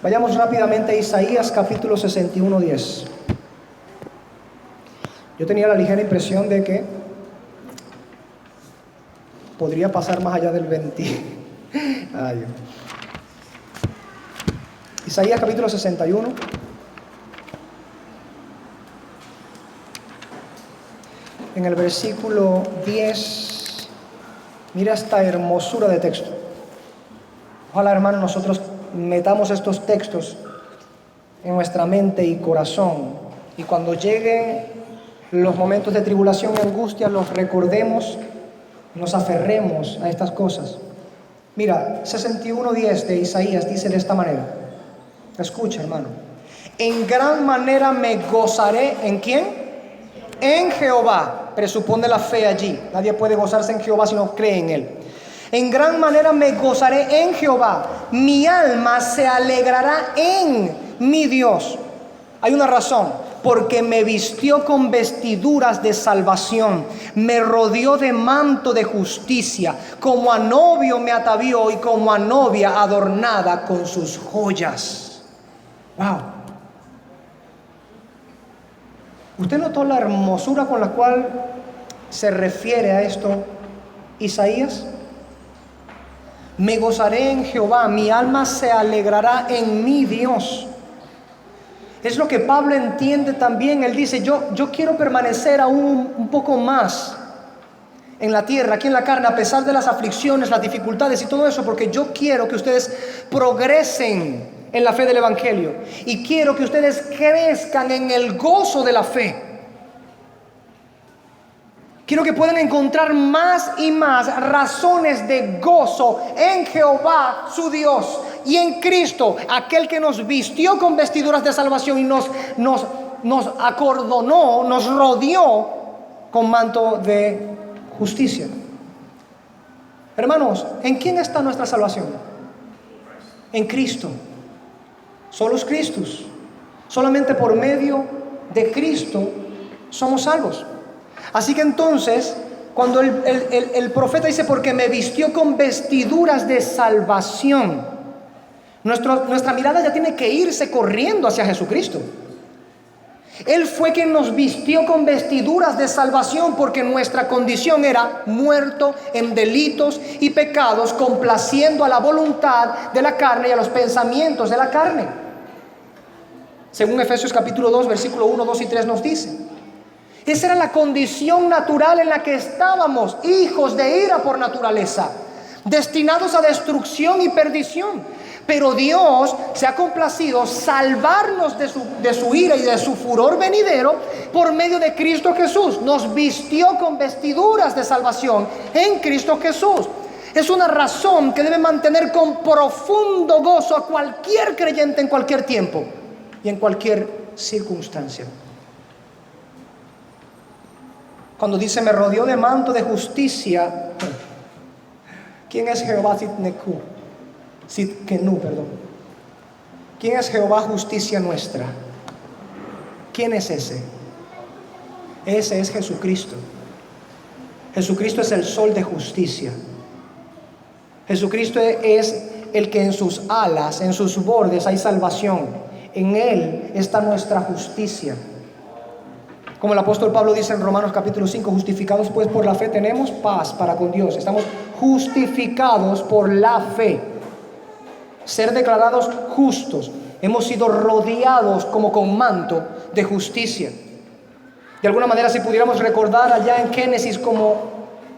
Vayamos rápidamente a Isaías capítulo 61:10. Yo tenía la ligera impresión de que podría pasar más allá del 20. Ay. Isaías capítulo 61. En el versículo 10, mira esta hermosura de texto. Ojalá, hermanos, nosotros metamos estos textos en nuestra mente y corazón, y cuando lleguen los momentos de tribulación y angustia, los recordemos, nos aferremos a estas cosas. Mira, 61:10 de Isaías dice de esta manera. Escucha, hermano. En gran manera me gozaré, ¿en quién? En Jehová. Presupone la fe allí. Nadie puede gozarse en Jehová si no cree en Él. En gran manera me gozaré en Jehová. Mi alma se alegrará en mi Dios. Hay una razón. Porque me vistió con vestiduras de salvación, me rodeó de manto de justicia, como a novio me atavió y como a novia adornada con sus joyas. Wow. ¿Usted notó la hermosura con la cual se refiere a esto Isaías? Me gozaré en Jehová, mi alma se alegrará en mi Dios. Es lo que Pablo entiende también. Él dice, yo quiero permanecer aún un poco más en la tierra, aquí en la carne, a pesar de las aflicciones, las dificultades y todo eso, porque yo quiero que ustedes progresen en la fe del Evangelio y quiero que ustedes crezcan en el gozo de la fe. Quiero que puedan encontrar más y más razones de gozo en Jehová su Dios y en Cristo, aquel que nos vistió con vestiduras de salvación y nos acordonó, nos rodeó con manto de justicia. Hermanos, ¿en quién está nuestra salvación? En Cristo. Solos Cristos. Solamente por medio de Cristo somos salvos. Así que entonces, cuando el profeta dice, porque me vistió con vestiduras de salvación, nuestra mirada ya tiene que irse corriendo hacia Jesucristo. Él fue quien nos vistió con vestiduras de salvación, porque nuestra condición era muerto en delitos y pecados, complaciendo a la voluntad de la carne y a los pensamientos de la carne. Según Efesios capítulo 2, versículo 1, 2 y 3 nos dice. Esa era la condición natural en la que estábamos, hijos de ira por naturaleza, destinados a destrucción y perdición. Pero Dios se ha complacido salvarnos de su ira y de su furor venidero por medio de Cristo Jesús. Nos vistió con vestiduras de salvación en Cristo Jesús. Es una razón que debe mantener con profundo gozo a cualquier creyente en cualquier tiempo y en cualquier circunstancia. Cuando dice, me rodeó de manto de justicia, ¿quién es Jehová Sidkenu, perdón? ¿Quién es Jehová justicia nuestra? ¿Quién es ese? Ese es Jesucristo. Jesucristo es el sol de justicia. Jesucristo es el que en sus alas, en sus bordes hay salvación. En Él está nuestra justicia. Como el apóstol Pablo dice en Romanos capítulo 5, justificados pues por la fe tenemos paz para con Dios. Estamos justificados por la fe. Ser declarados justos. Hemos sido rodeados como con manto de justicia. De alguna manera, si pudiéramos recordar allá en Génesis, como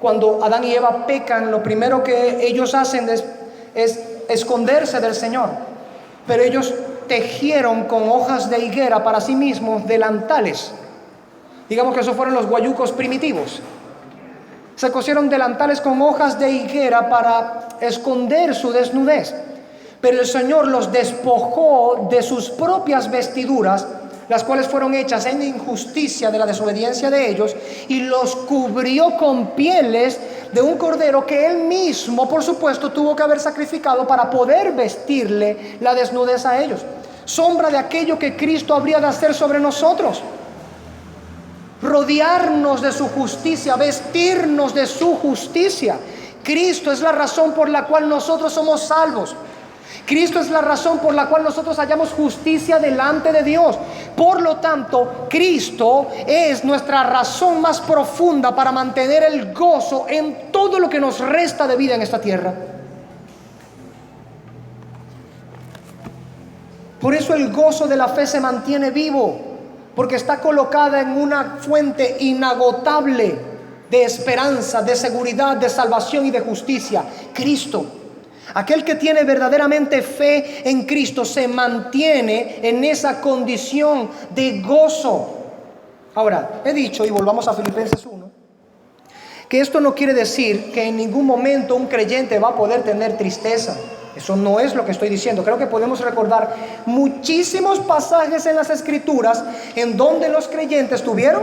cuando Adán y Eva pecan, lo primero que ellos hacen es esconderse del Señor. Pero ellos tejieron con hojas de higuera para sí mismos delantales. Digamos que esos fueron los guayucos primitivos. Se cosieron delantales con hojas de higuera para esconder su desnudez. Pero el Señor los despojó de sus propias vestiduras, las cuales fueron hechas en injusticia de la desobediencia de ellos, y los cubrió con pieles de un cordero que Él mismo, por supuesto, tuvo que haber sacrificado para poder vestirle la desnudez a ellos. Sombra de aquello que Cristo habría de hacer sobre nosotros. Rodearnos de su justicia, vestirnos de su justicia. Cristo es la razón por la cual nosotros somos salvos. Cristo es la razón por la cual nosotros hallamos justicia delante de Dios. Por lo tanto, Cristo es nuestra razón más profunda para mantener el gozo en todo lo que nos resta de vida en esta tierra. Por eso el gozo de la fe se mantiene vivo, porque está colocada en una fuente inagotable de esperanza, de seguridad, de salvación y de justicia: Cristo. Aquel que tiene verdaderamente fe en Cristo se mantiene en esa condición de gozo. Ahora, he dicho, y volvamos a Filipenses 1, que esto no quiere decir que en ningún momento un creyente va a poder tener tristeza. Eso no es lo que estoy diciendo. Creo que podemos recordar muchísimos pasajes en las Escrituras en donde los creyentes tuvieron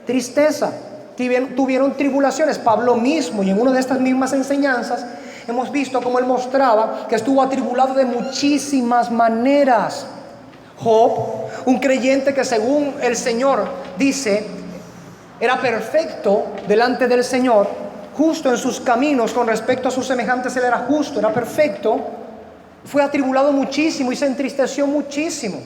tristeza. tuvieron tribulaciones. Pablo mismo, y en una de estas mismas enseñanzas, hemos visto cómo él mostraba que estuvo atribulado de muchísimas maneras. Job, un creyente que según el Señor dice, era perfecto delante del Señor, justo en sus caminos con respecto a sus semejantes, él era justo, era perfecto, fue atribulado muchísimo y se entristeció muchísimo.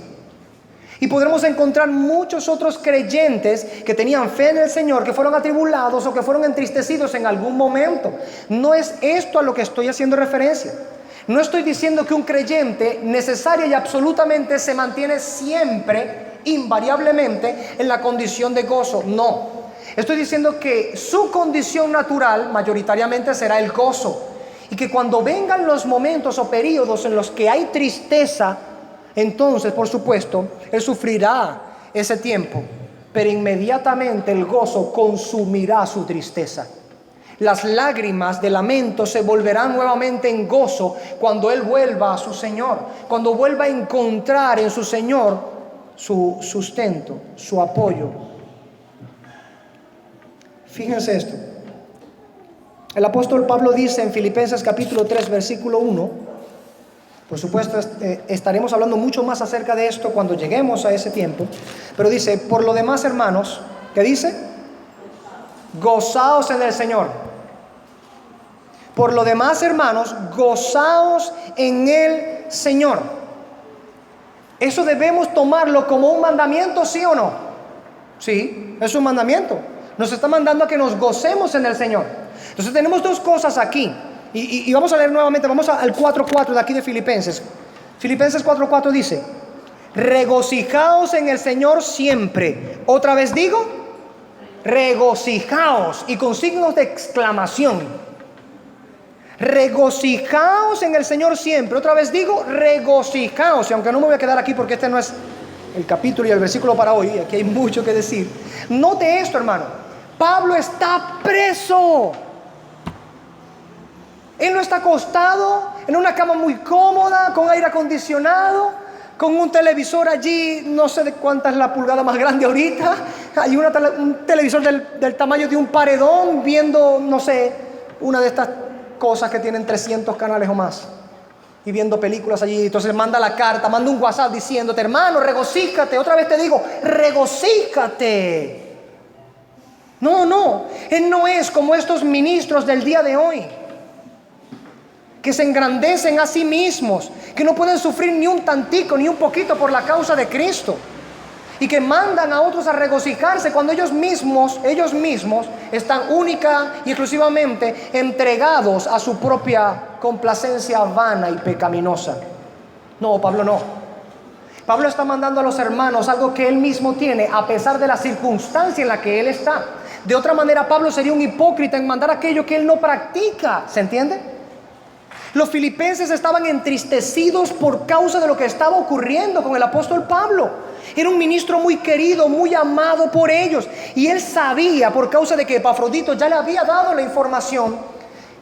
Y podremos encontrar muchos otros creyentes que tenían fe en el Señor, que fueron atribulados o que fueron entristecidos en algún momento. No es esto a lo que estoy haciendo referencia. No estoy diciendo que un creyente necesaria y absolutamente se mantiene siempre, invariablemente, en la condición de gozo. No. Estoy diciendo que su condición natural mayoritariamente será el gozo. Y que cuando vengan los momentos o periodos en los que hay tristeza, entonces, por supuesto, él sufrirá ese tiempo, pero inmediatamente el gozo consumirá su tristeza. Las lágrimas de lamento se volverán nuevamente en gozo cuando él vuelva a su Señor, cuando vuelva a encontrar en su Señor su sustento, su apoyo. Fíjense esto. El apóstol Pablo dice en Filipenses capítulo 3, versículo 1, por supuesto, estaremos hablando mucho más acerca de esto cuando lleguemos a ese tiempo. Pero dice, por lo demás, hermanos, ¿qué dice? Gozaos en el Señor. Por lo demás, hermanos, gozaos en el Señor. Eso debemos tomarlo como un mandamiento, ¿sí o no? Sí, es un mandamiento. Nos está mandando a que nos gocemos en el Señor. Entonces tenemos dos cosas aquí. Y vamos a leer nuevamente, vamos al 4.4 de aquí de Filipenses. Filipenses 4.4 dice, regocijaos en el Señor siempre. Otra vez digo, regocijaos, y con signos de exclamación. Regocijaos en el Señor siempre. Otra vez digo, regocijaos. Y aunque no me voy a quedar aquí porque este no es el capítulo y el versículo para hoy, aquí hay mucho que decir. Note esto, hermano. Pablo está preso. Él no está acostado en una cama muy cómoda, con aire acondicionado, con un televisor allí, no sé de cuánta es la pulgada más grande ahorita. Hay un televisor del tamaño de un paredón, viendo, no sé, una de estas cosas que tienen 300 canales o más. Y viendo películas allí. Entonces manda la carta, manda un WhatsApp diciéndote, hermano, regocíjate. Otra vez te digo, regocíjate. No, él no es como estos ministros del día de hoy, que se engrandecen a sí mismos, que no pueden sufrir ni un tantico, ni un poquito por la causa de Cristo, y que mandan a otros a regocijarse cuando ellos mismos están única y exclusivamente entregados a su propia complacencia vana y pecaminosa. No, Pablo no. Pablo está mandando a los hermanos algo que él mismo tiene, a pesar de la circunstancia en la que él está. De otra manera, Pablo sería un hipócrita en mandar aquello que él no practica. ¿Se entiende? Los filipenses estaban entristecidos por causa de lo que estaba ocurriendo con el apóstol Pablo. Era un ministro muy querido, muy amado por ellos. Y él sabía, por causa de que Epafrodito ya le había dado la información,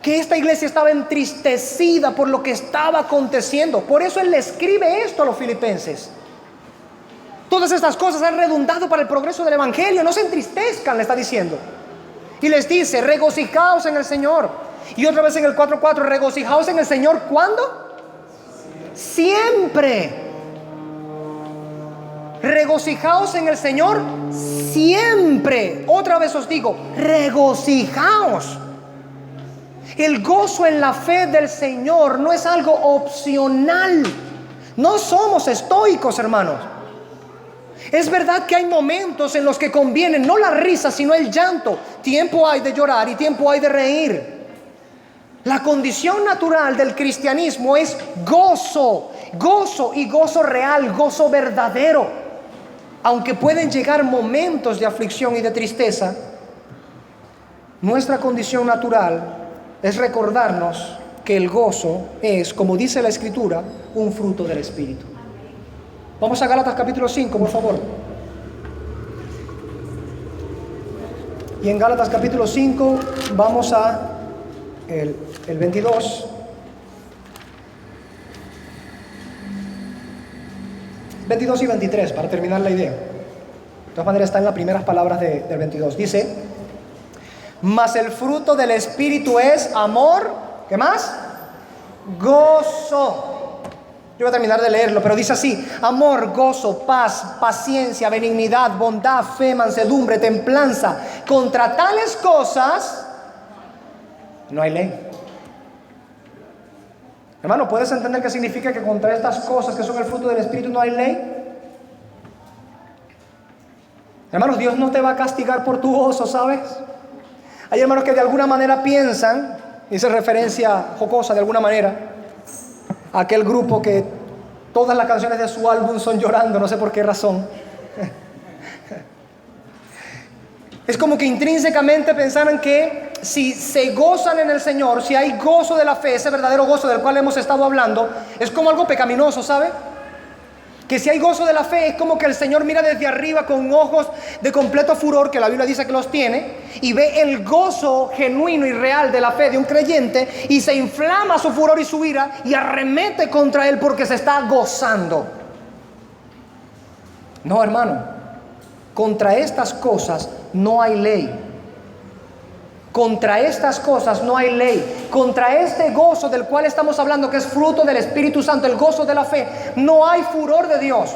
que esta iglesia estaba entristecida por lo que estaba aconteciendo. Por eso él le escribe esto a los filipenses. Todas estas cosas han redundado para el progreso del evangelio. No se entristezcan, le está diciendo. Y les dice, regocijaos en el Señor. Y otra vez en el 4.4, regocijaos en el Señor. ¿Cuándo? Siempre. Regocijaos en el Señor siempre. Otra vez os digo, regocijaos. El gozo en la fe del Señor no es algo opcional. No somos estoicos, hermanos. Es verdad que hay momentos en los que conviene no la risa, sino el llanto. Tiempo hay de llorar y tiempo hay de reír. La condición natural del cristianismo es gozo, gozo y gozo real, gozo verdadero. Aunque pueden llegar momentos de aflicción y de tristeza, nuestra condición natural es recordarnos que el gozo es, como dice la Escritura, un fruto del Espíritu. Vamos a Gálatas capítulo 5, por favor. Y en Gálatas capítulo 5 vamos a el 22. ...22 y 23, para terminar la idea. De todas maneras está en las primeras palabras del 22. Dice, Mas el fruto del Espíritu es amor. ¿Qué más? Gozo. Yo voy a terminar de leerlo, pero dice así: amor, gozo, paz, paciencia, benignidad, bondad, fe, mansedumbre, templanza. Contra tales cosas no hay ley. Hermano, ¿puedes entender qué significa que contra estas cosas que son el fruto del Espíritu no hay ley? Hermanos, Dios no te va a castigar por tu gozo, ¿sabes? Hay hermanos que de alguna manera piensan, hice referencia jocosa de alguna manera, a aquel grupo que todas las canciones de su álbum son llorando, no sé por qué razón. Es como que intrínsecamente pensaran que si se gozan en el Señor, si hay gozo de la fe, ese verdadero gozo del cual hemos estado hablando, es como algo pecaminoso, ¿sabe? Que si hay gozo de la fe, es como que el Señor mira desde arriba con ojos de completo furor, que la Biblia dice que los tiene, y ve el gozo genuino y real de la fe de un creyente, y se inflama su furor y su ira, y arremete contra él porque se está gozando. No, hermano. Contra estas cosas no hay ley. Contra estas cosas no hay ley. Contra este gozo del cual estamos hablando, que es fruto del Espíritu Santo, el gozo de la fe, no hay furor de Dios.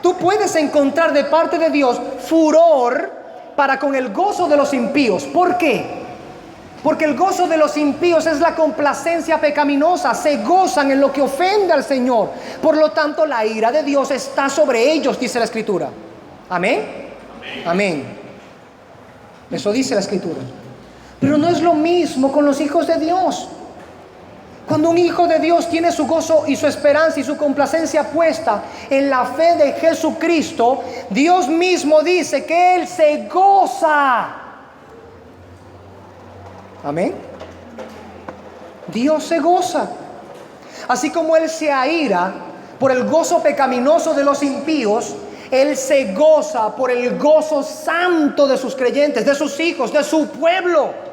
Tú puedes encontrar de parte de Dios furor para con el gozo de los impíos. ¿Por qué? Porque el gozo de los impíos es la complacencia pecaminosa. Se gozan en lo que ofende al Señor. Por lo tanto, la ira de Dios está sobre ellos, dice la Escritura. Amén. Amén. Eso dice la Escritura. Pero no es lo mismo con los hijos de Dios. Cuando un hijo de Dios tiene su gozo y su esperanza y su complacencia puesta en la fe de Jesucristo, Dios mismo dice que Él se goza. Amén. Dios se goza. Así como Él se aira por el gozo pecaminoso de los impíos, Él se goza por el gozo santo de sus creyentes, de sus hijos, de su pueblo.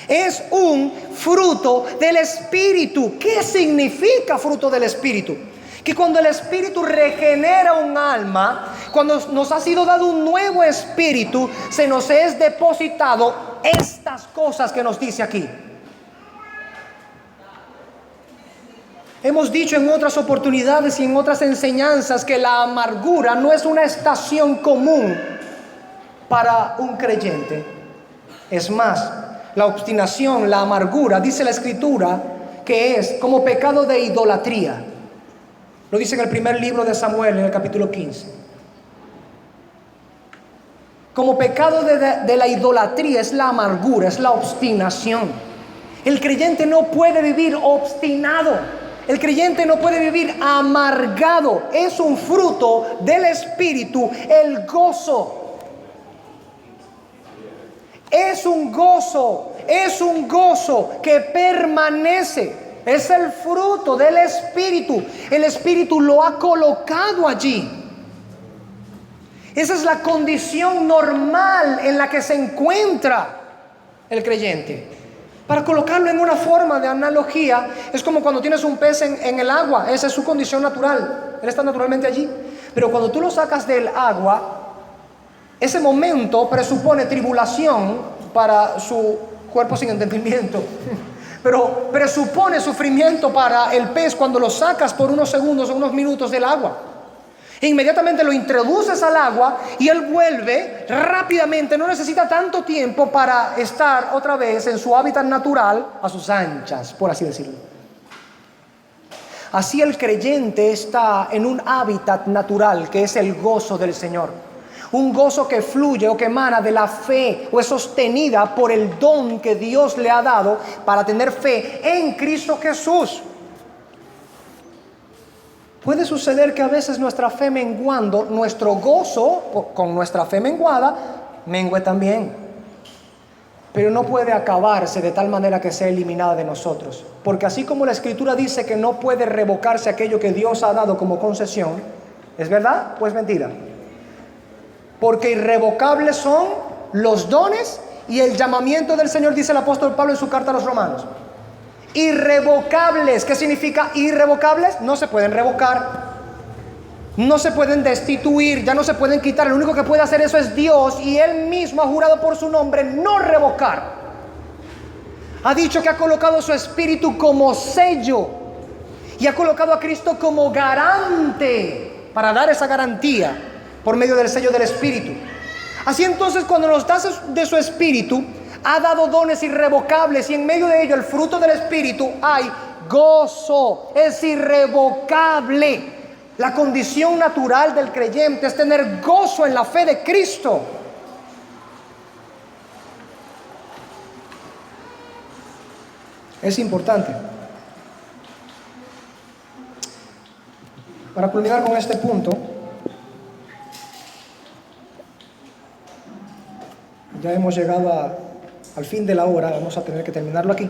Es un fruto del Espíritu. ¿Qué significa fruto del Espíritu? Que cuando el Espíritu regenera un alma, cuando nos ha sido dado un nuevo espíritu, se nos es depositado estas cosas que nos dice aquí. Hemos dicho en otras oportunidades y en otras enseñanzas que la amargura no es una estación común para un creyente. Es más, la obstinación, la amargura, dice la Escritura, que es como pecado de idolatría. Lo dice en el primer libro de Samuel, en el capítulo 15. Como pecado de la idolatría es la amargura, es la obstinación. El creyente no puede vivir obstinado. El creyente no puede vivir amargado. Es un fruto del Espíritu, el gozo. Es un gozo que permanece. Es el fruto del Espíritu. El Espíritu lo ha colocado allí. Esa es la condición normal en la que se encuentra el creyente. Para colocarlo en una forma de analogía, es como cuando tienes un pez en el agua. Esa es su condición natural. Él está naturalmente allí. Pero cuando tú lo sacas del agua, ese momento presupone tribulación para su cuerpo sin entendimiento. Pero presupone sufrimiento para el pez cuando lo sacas por unos segundos o unos minutos del agua. E inmediatamente lo introduces al agua y él vuelve rápidamente. No necesita tanto tiempo para estar otra vez en su hábitat natural, a sus anchas, por así decirlo. Así el creyente está en un hábitat natural que es el gozo del Señor. Un gozo que fluye o que emana de la fe o es sostenida por el don que Dios le ha dado para tener fe en Cristo Jesús. Puede suceder que a veces nuestra fe menguando, nuestro gozo con nuestra fe menguada, mengue también. Pero no puede acabarse de tal manera que sea eliminada de nosotros. Porque así como la Escritura dice que no puede revocarse aquello que Dios ha dado como concesión, ¿es verdad o es mentira? Porque irrevocables son los dones y el llamamiento del Señor, dice el apóstol Pablo en su carta a los Romanos. Irrevocables. ¿Qué significa irrevocables? No se pueden revocar. No se pueden destituir, ya no se pueden quitar. El único que puede hacer eso es Dios, y Él mismo ha jurado por su nombre no revocar. Ha dicho que ha colocado su Espíritu como sello y ha colocado a Cristo como garante para dar esa garantía por medio del sello del Espíritu. Así entonces, cuando nos da de su Espíritu, ha dado dones irrevocables, y en medio de ello el fruto del Espíritu hay gozo. Es irrevocable. La condición natural del creyente es tener gozo en la fe de Cristo. Es importante. Para culminar con este punto, ya hemos llegado al fin de la hora, vamos a tener que terminarlo aquí.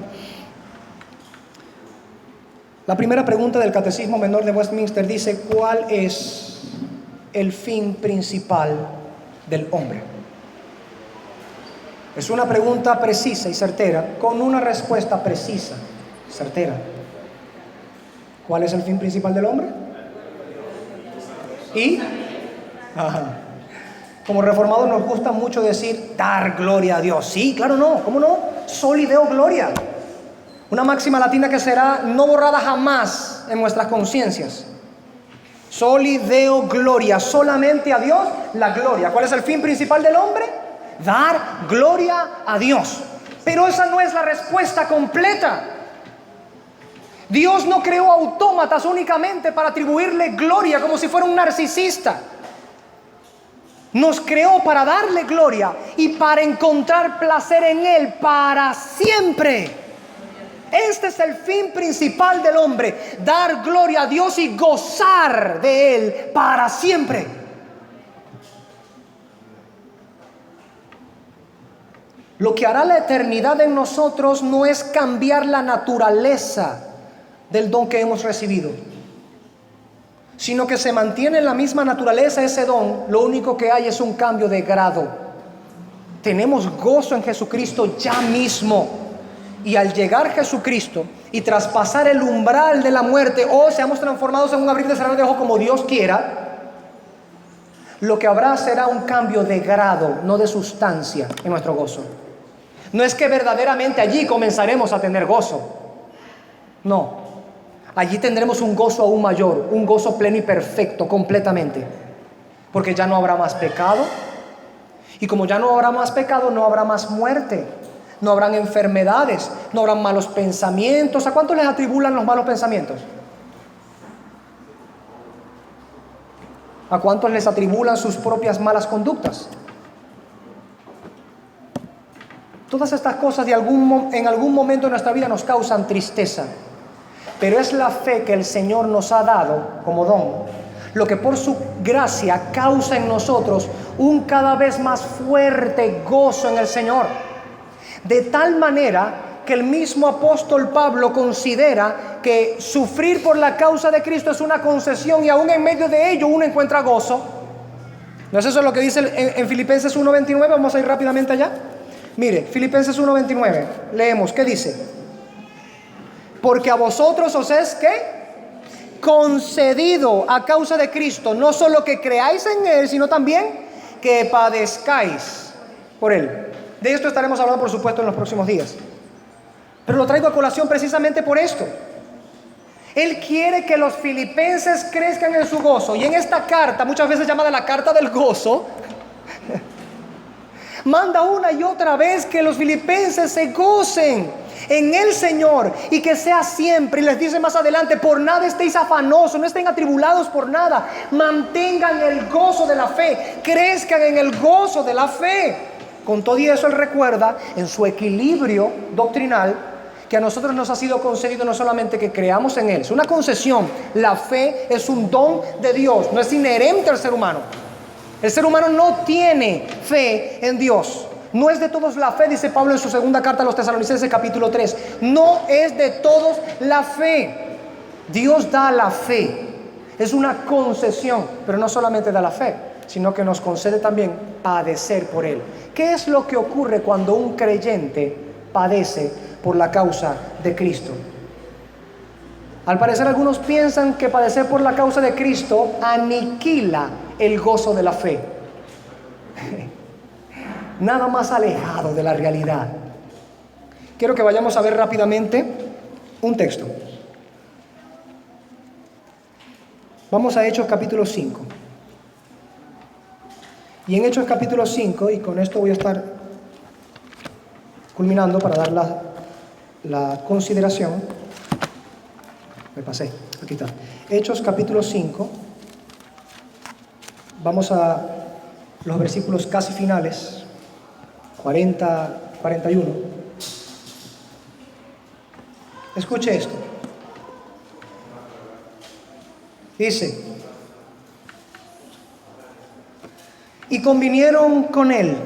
La primera pregunta del Catecismo Menor de Westminster dice: ¿cuál es el fin principal del hombre? Es una pregunta precisa y certera, con una respuesta precisa, certera. ¿Cuál es el fin principal del hombre? Y como reformados nos gusta mucho decir dar gloria a Dios. Sí, claro, no, ¿cómo no? Soli Deo Gloria. Una máxima latina que será no borrada jamás en nuestras conciencias. Soli Deo Gloria, solamente a Dios la gloria. ¿Cuál es el fin principal del hombre? Dar gloria a Dios. Pero esa no es la respuesta completa. Dios no creó autómatas únicamente para atribuirle gloria como si fuera un narcisista. Nos creó para darle gloria y para encontrar placer en Él para siempre. Este es el fin principal del hombre: dar gloria a Dios y gozar de Él para siempre. Lo que hará la eternidad en nosotros no es cambiar la naturaleza del don que hemos recibido, sino que se mantiene en la misma naturaleza ese don. Lo único que hay es un cambio de grado. Tenemos gozo en Jesucristo ya mismo, y al llegar Jesucristo y traspasar el umbral de la muerte, o seamos transformados en un abrir y cerrar de ojos como Dios quiera, lo que habrá será un cambio de grado, no de sustancia, en nuestro gozo. No es que verdaderamente allí comenzaremos a tener gozo, no. Allí tendremos un gozo aún mayor, un gozo pleno y perfecto completamente, porque ya no habrá más pecado, y como ya no habrá más pecado, no habrá más muerte, no habrán enfermedades, no habrán malos pensamientos. ¿A cuántos les atribulan los malos pensamientos? ¿A cuántos les atribulan sus propias malas conductas? Todas estas cosas en algún momento de nuestra vida nos causan tristeza. Pero es la fe que el Señor nos ha dado como don, lo que por su gracia causa en nosotros un cada vez más fuerte gozo en el Señor. De tal manera que el mismo apóstol Pablo considera que sufrir por la causa de Cristo es una concesión, y aún en medio de ello uno encuentra gozo. ¿No es eso lo que dice en Filipenses 1:29? Vamos a ir rápidamente allá. Mire, Filipenses 1:29, leemos, ¿qué dice? Porque a vosotros os es, ¿qué? Concedido a causa de Cristo, no solo que creáis en Él, sino también que padezcáis por Él. De esto estaremos hablando, por supuesto, en los próximos días. Pero lo traigo a colación precisamente por esto. Él quiere que los filipenses crezcan en su gozo. Y en esta carta, muchas veces llamada la carta del gozo, manda una y otra vez que los filipenses se gocen en el Señor, y que sea siempre. Y les dice más adelante: por nada estéis afanosos, no estén atribulados por nada, mantengan el gozo de la fe, crezcan en el gozo de la fe. Con todo y eso, Él recuerda en su equilibrio doctrinal que a nosotros nos ha sido concedido no solamente que creamos en Él, es una concesión. La fe es un don de Dios, no es inherente al ser humano. El ser humano no tiene fe en Dios. No es de todos la fe, dice Pablo en su segunda carta a los Tesalonicenses capítulo 3. No es de todos la fe. Dios da la fe. Es una concesión, pero no solamente da la fe, sino que nos concede también padecer por Él. ¿Qué es lo que ocurre cuando un creyente padece por la causa de Cristo? Al parecer algunos piensan que padecer por la causa de Cristo aniquila el gozo de la fe. Nada más alejado de la realidad. Quiero que vayamos a ver rápidamente un texto. Vamos a Hechos capítulo 5. Y en Hechos capítulo 5, y con esto voy a estar culminando para dar la consideración. Me pasé, aquí está. Hechos capítulo 5. Vamos a los versículos casi finales, 40, 41. Escuche esto. Dice: y convinieron con él,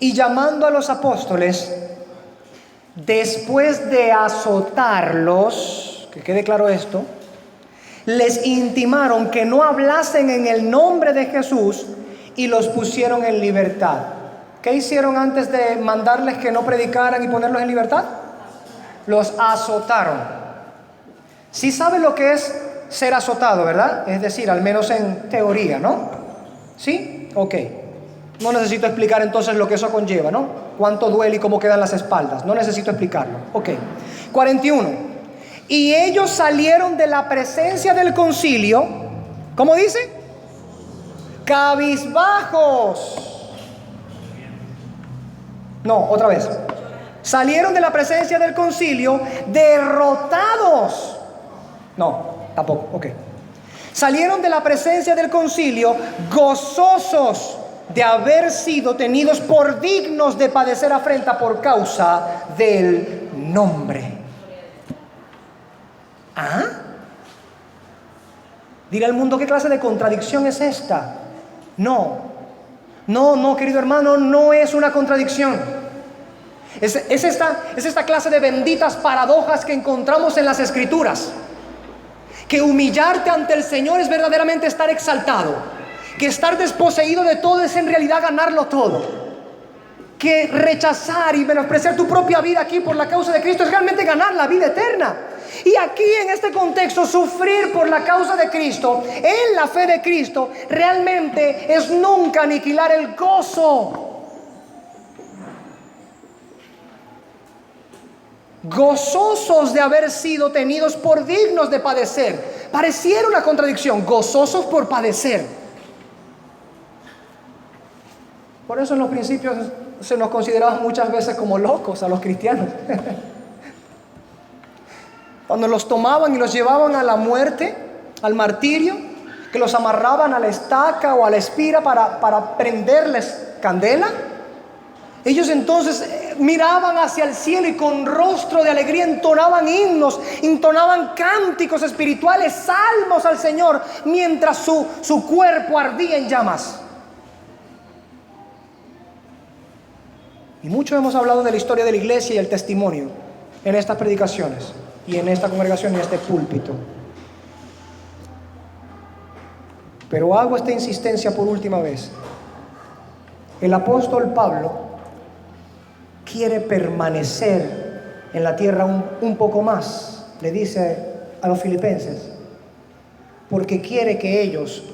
y llamando a los apóstoles, después de azotarlos, que quede claro esto, les intimaron que no hablasen en el nombre de Jesús y los pusieron en libertad. ¿Qué hicieron antes de mandarles que no predicaran y ponerlos en libertad? Los azotaron. Sí sabe lo que es ser azotado, ¿verdad? Es decir, al menos en teoría, ¿no? ¿Sí? Ok. No necesito explicar entonces lo que eso conlleva, ¿no? Cuánto duele y cómo quedan las espaldas. No necesito explicarlo. Ok. 41. Y ellos salieron de la presencia del concilio, ¿cómo dice? Cabizbajos. No, otra vez. Salieron de la presencia del concilio derrotados. No, tampoco. Ok. Salieron de la presencia del concilio gozosos de haber sido tenidos por dignos de padecer afrenta por causa del nombre. ¿Ah? Dirá el mundo, ¿qué clase de contradicción es esta? No, querido hermano, no es una contradicción. Es esta clase de benditas paradojas que encontramos en las Escrituras. Que humillarte ante el Señor es verdaderamente estar exaltado. Que estar desposeído de todo es en realidad ganarlo todo. Que rechazar y menospreciar tu propia vida aquí por la causa de Cristo es realmente ganar la vida eterna. Y aquí en este contexto, sufrir por la causa de Cristo, en la fe de Cristo, realmente es nunca aniquilar el gozo. Gozosos de haber sido tenidos por dignos de padecer. Pareciera una contradicción, gozosos por padecer. Por eso en los principios se nos consideraba muchas veces como locos a los cristianos. Cuando los tomaban y los llevaban a la muerte, al martirio, que los amarraban a la estaca o a la espira para prenderles candela, ellos entonces miraban hacia el cielo y con rostro de alegría entonaban himnos, entonaban cánticos espirituales, salmos al Señor, mientras su cuerpo ardía en llamas. Y mucho hemos hablado de la historia de la iglesia y el testimonio en estas predicaciones y en esta congregación y en este púlpito. Pero hago esta insistencia por última vez. El apóstol Pablo quiere permanecer en la tierra un poco más, le dice a los filipenses, porque quiere que ellos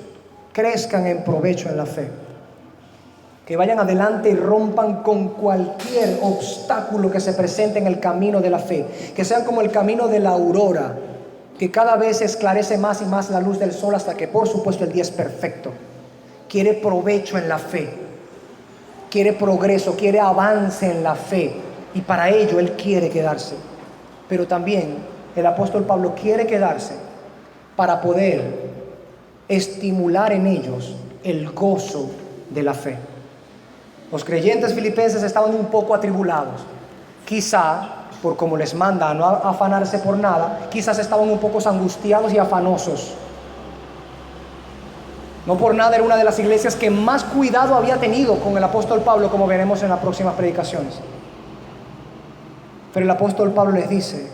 crezcan en provecho en la fe, que vayan adelante y rompan con cualquier obstáculo que se presente en el camino de la fe, que sean como el camino de la aurora, que cada vez esclarece más y más la luz del sol hasta que por supuesto el día es perfecto. Quiere provecho en la fe, quiere progreso, quiere avance en la fe, y para ello él quiere quedarse. Pero también el apóstol Pablo quiere quedarse para poder estimular en ellos el gozo de la fe. Los creyentes filipenses estaban un poco atribulados, quizá por como les manda a no afanarse por nada, quizás estaban un poco angustiados y afanosos. No por nada era una de las iglesias que más cuidado había tenido con el apóstol Pablo, como veremos en las próximas predicaciones. Pero el apóstol Pablo les dice: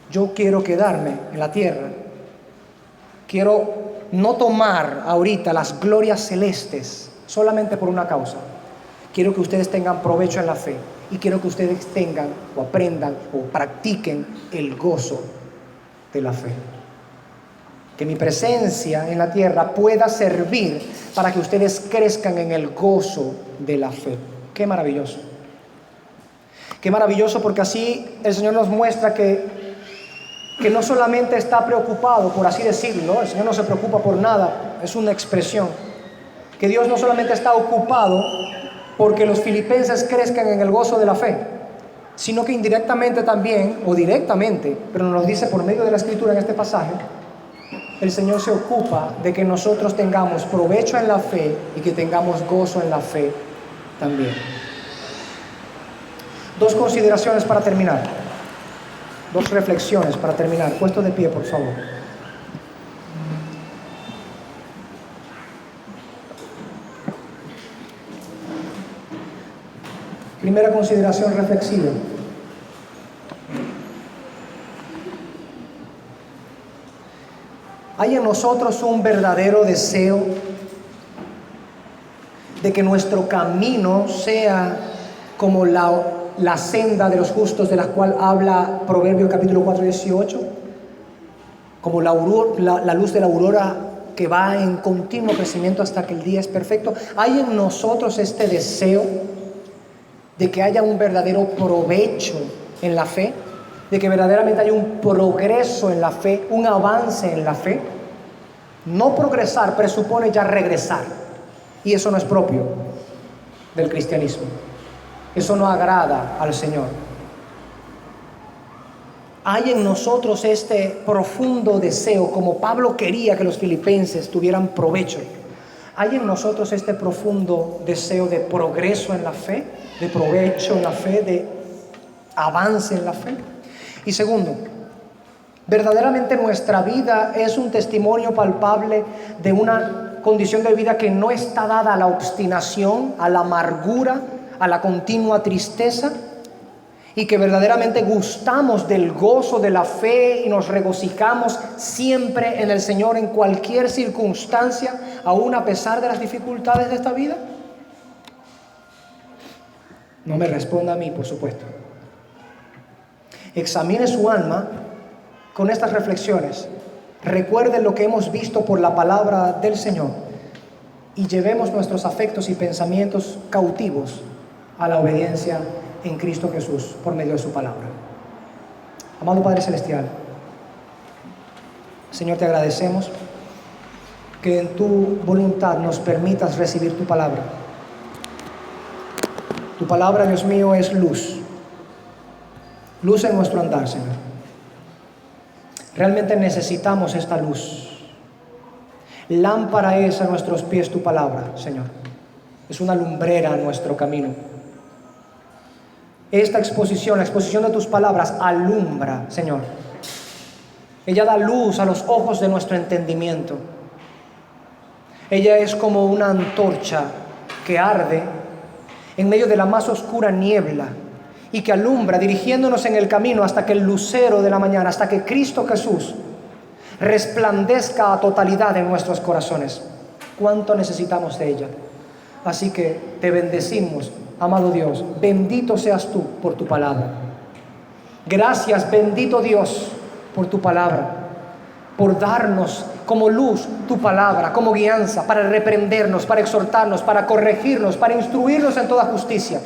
yo quiero quedarme en la tierra, quiero no tomar ahorita las glorias celestes solamente por una causa. Quiero que ustedes tengan provecho en la fe, y quiero que ustedes tengan o aprendan o practiquen el gozo de la fe. Que mi presencia en la tierra pueda servir para que ustedes crezcan en el gozo de la fe. Qué maravilloso. Qué maravilloso, porque así el Señor nos muestra que no solamente está preocupado, por así decirlo, ¿no? El Señor no se preocupa por nada, es una expresión. Que Dios no solamente está ocupado porque los filipenses crezcan en el gozo de la fe, sino que indirectamente también, o directamente, pero nos lo dice por medio de la Escritura en este pasaje, el Señor se ocupa de que nosotros tengamos provecho en la fe y que tengamos gozo en la fe también. Dos consideraciones para terminar. Dos reflexiones para terminar. Puesto de pie, por favor. Primera consideración reflexiva. ¿Hay en nosotros un verdadero deseo de que nuestro camino sea como la senda de los justos, de la cual habla Proverbios capítulo 4:18? Como la luz de la aurora que va en continuo crecimiento hasta que el día es perfecto. ¿Hay en nosotros este deseo de que haya un verdadero provecho en la fe? De que verdaderamente haya un progreso en la fe, un avance en la fe. No progresar presupone ya regresar, y eso no es propio del cristianismo. Eso no agrada al Señor. Hay en nosotros este profundo deseo, como Pablo quería que los filipenses tuvieran provecho. Hay en nosotros este profundo deseo de progreso en la fe, de provecho en la fe, de avance en la fe. Y segundo, verdaderamente nuestra vida es un testimonio palpable de una condición de vida que no está dada a la obstinación, a la amargura, a la continua tristeza, y que verdaderamente gustamos del gozo de la fe y nos regocijamos siempre en el Señor en cualquier circunstancia, aún a pesar de las dificultades de esta vida. No me responda a mí, por supuesto. Examine su alma con estas reflexiones. Recuerde lo que hemos visto por la palabra del Señor y llevemos nuestros afectos y pensamientos cautivos a la obediencia en Cristo Jesús por medio de su palabra. Amado Padre Celestial, Señor, te agradecemos que en tu voluntad nos permitas recibir tu palabra. Tu palabra, Dios mío, es luz. Luz en nuestro andar, Señor. Realmente necesitamos esta luz. Lámpara es a nuestros pies tu palabra, Señor. Es una lumbrera a nuestro camino. Esta exposición, la exposición de tus palabras, alumbra, Señor. Ella da luz a los ojos de nuestro entendimiento. Ella es como una antorcha que arde en medio de la más oscura niebla y que alumbra, dirigiéndonos en el camino hasta que el lucero de la mañana, hasta que Cristo Jesús resplandezca a totalidad en nuestros corazones. ¿Cuánto necesitamos de ella? Así que te bendecimos, amado Dios. Bendito seas tú por tu palabra. Gracias, bendito Dios, por tu palabra, por darnos como luz tu palabra, como guianza, para reprendernos, para exhortarnos, para corregirnos, para instruirnos en toda justicia,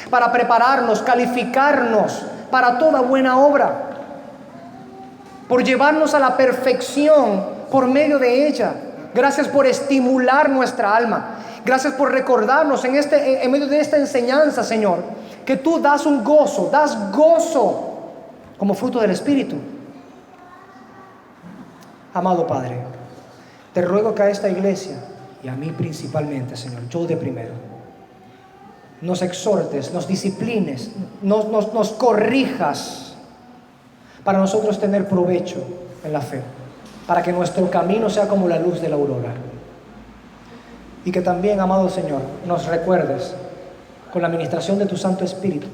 para prepararnos, calificarnos para toda buena obra, por llevarnos a la perfección por medio de ella. Gracias por estimular nuestra alma. Gracias por recordarnos en medio de esta enseñanza, Señor, que tú das gozo como fruto del Espíritu. Amado Padre, te ruego que a esta iglesia, y a mí principalmente, Señor, yo de primero, nos exhortes, nos disciplines, nos corrijas, para nosotros tener provecho en la fe, para que nuestro camino sea como la luz de la aurora. Y que también, amado Señor, nos recuerdes con la administración de tu Santo Espíritu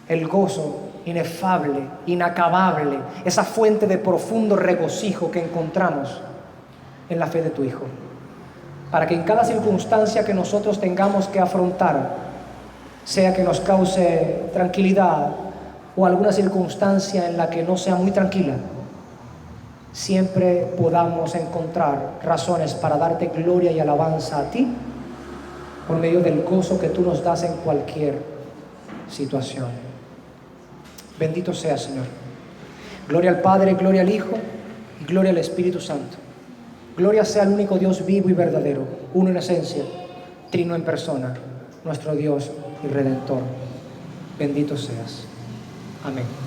el gozo inefable, inacabable, esa fuente de profundo regocijo que encontramos en la fe de tu Hijo, para que en cada circunstancia que nosotros tengamos que afrontar, sea que nos cause tranquilidad o alguna circunstancia en la que no sea muy tranquila, siempre podamos encontrar razones para darte gloria y alabanza a ti por medio del gozo que tú nos das en cualquier situación. Bendito sea, Señor. Gloria al Padre, gloria al Hijo y gloria al Espíritu Santo. Gloria sea al único Dios vivo y verdadero, uno en esencia, trino en persona, nuestro Dios y Redentor. Bendito seas. Amén.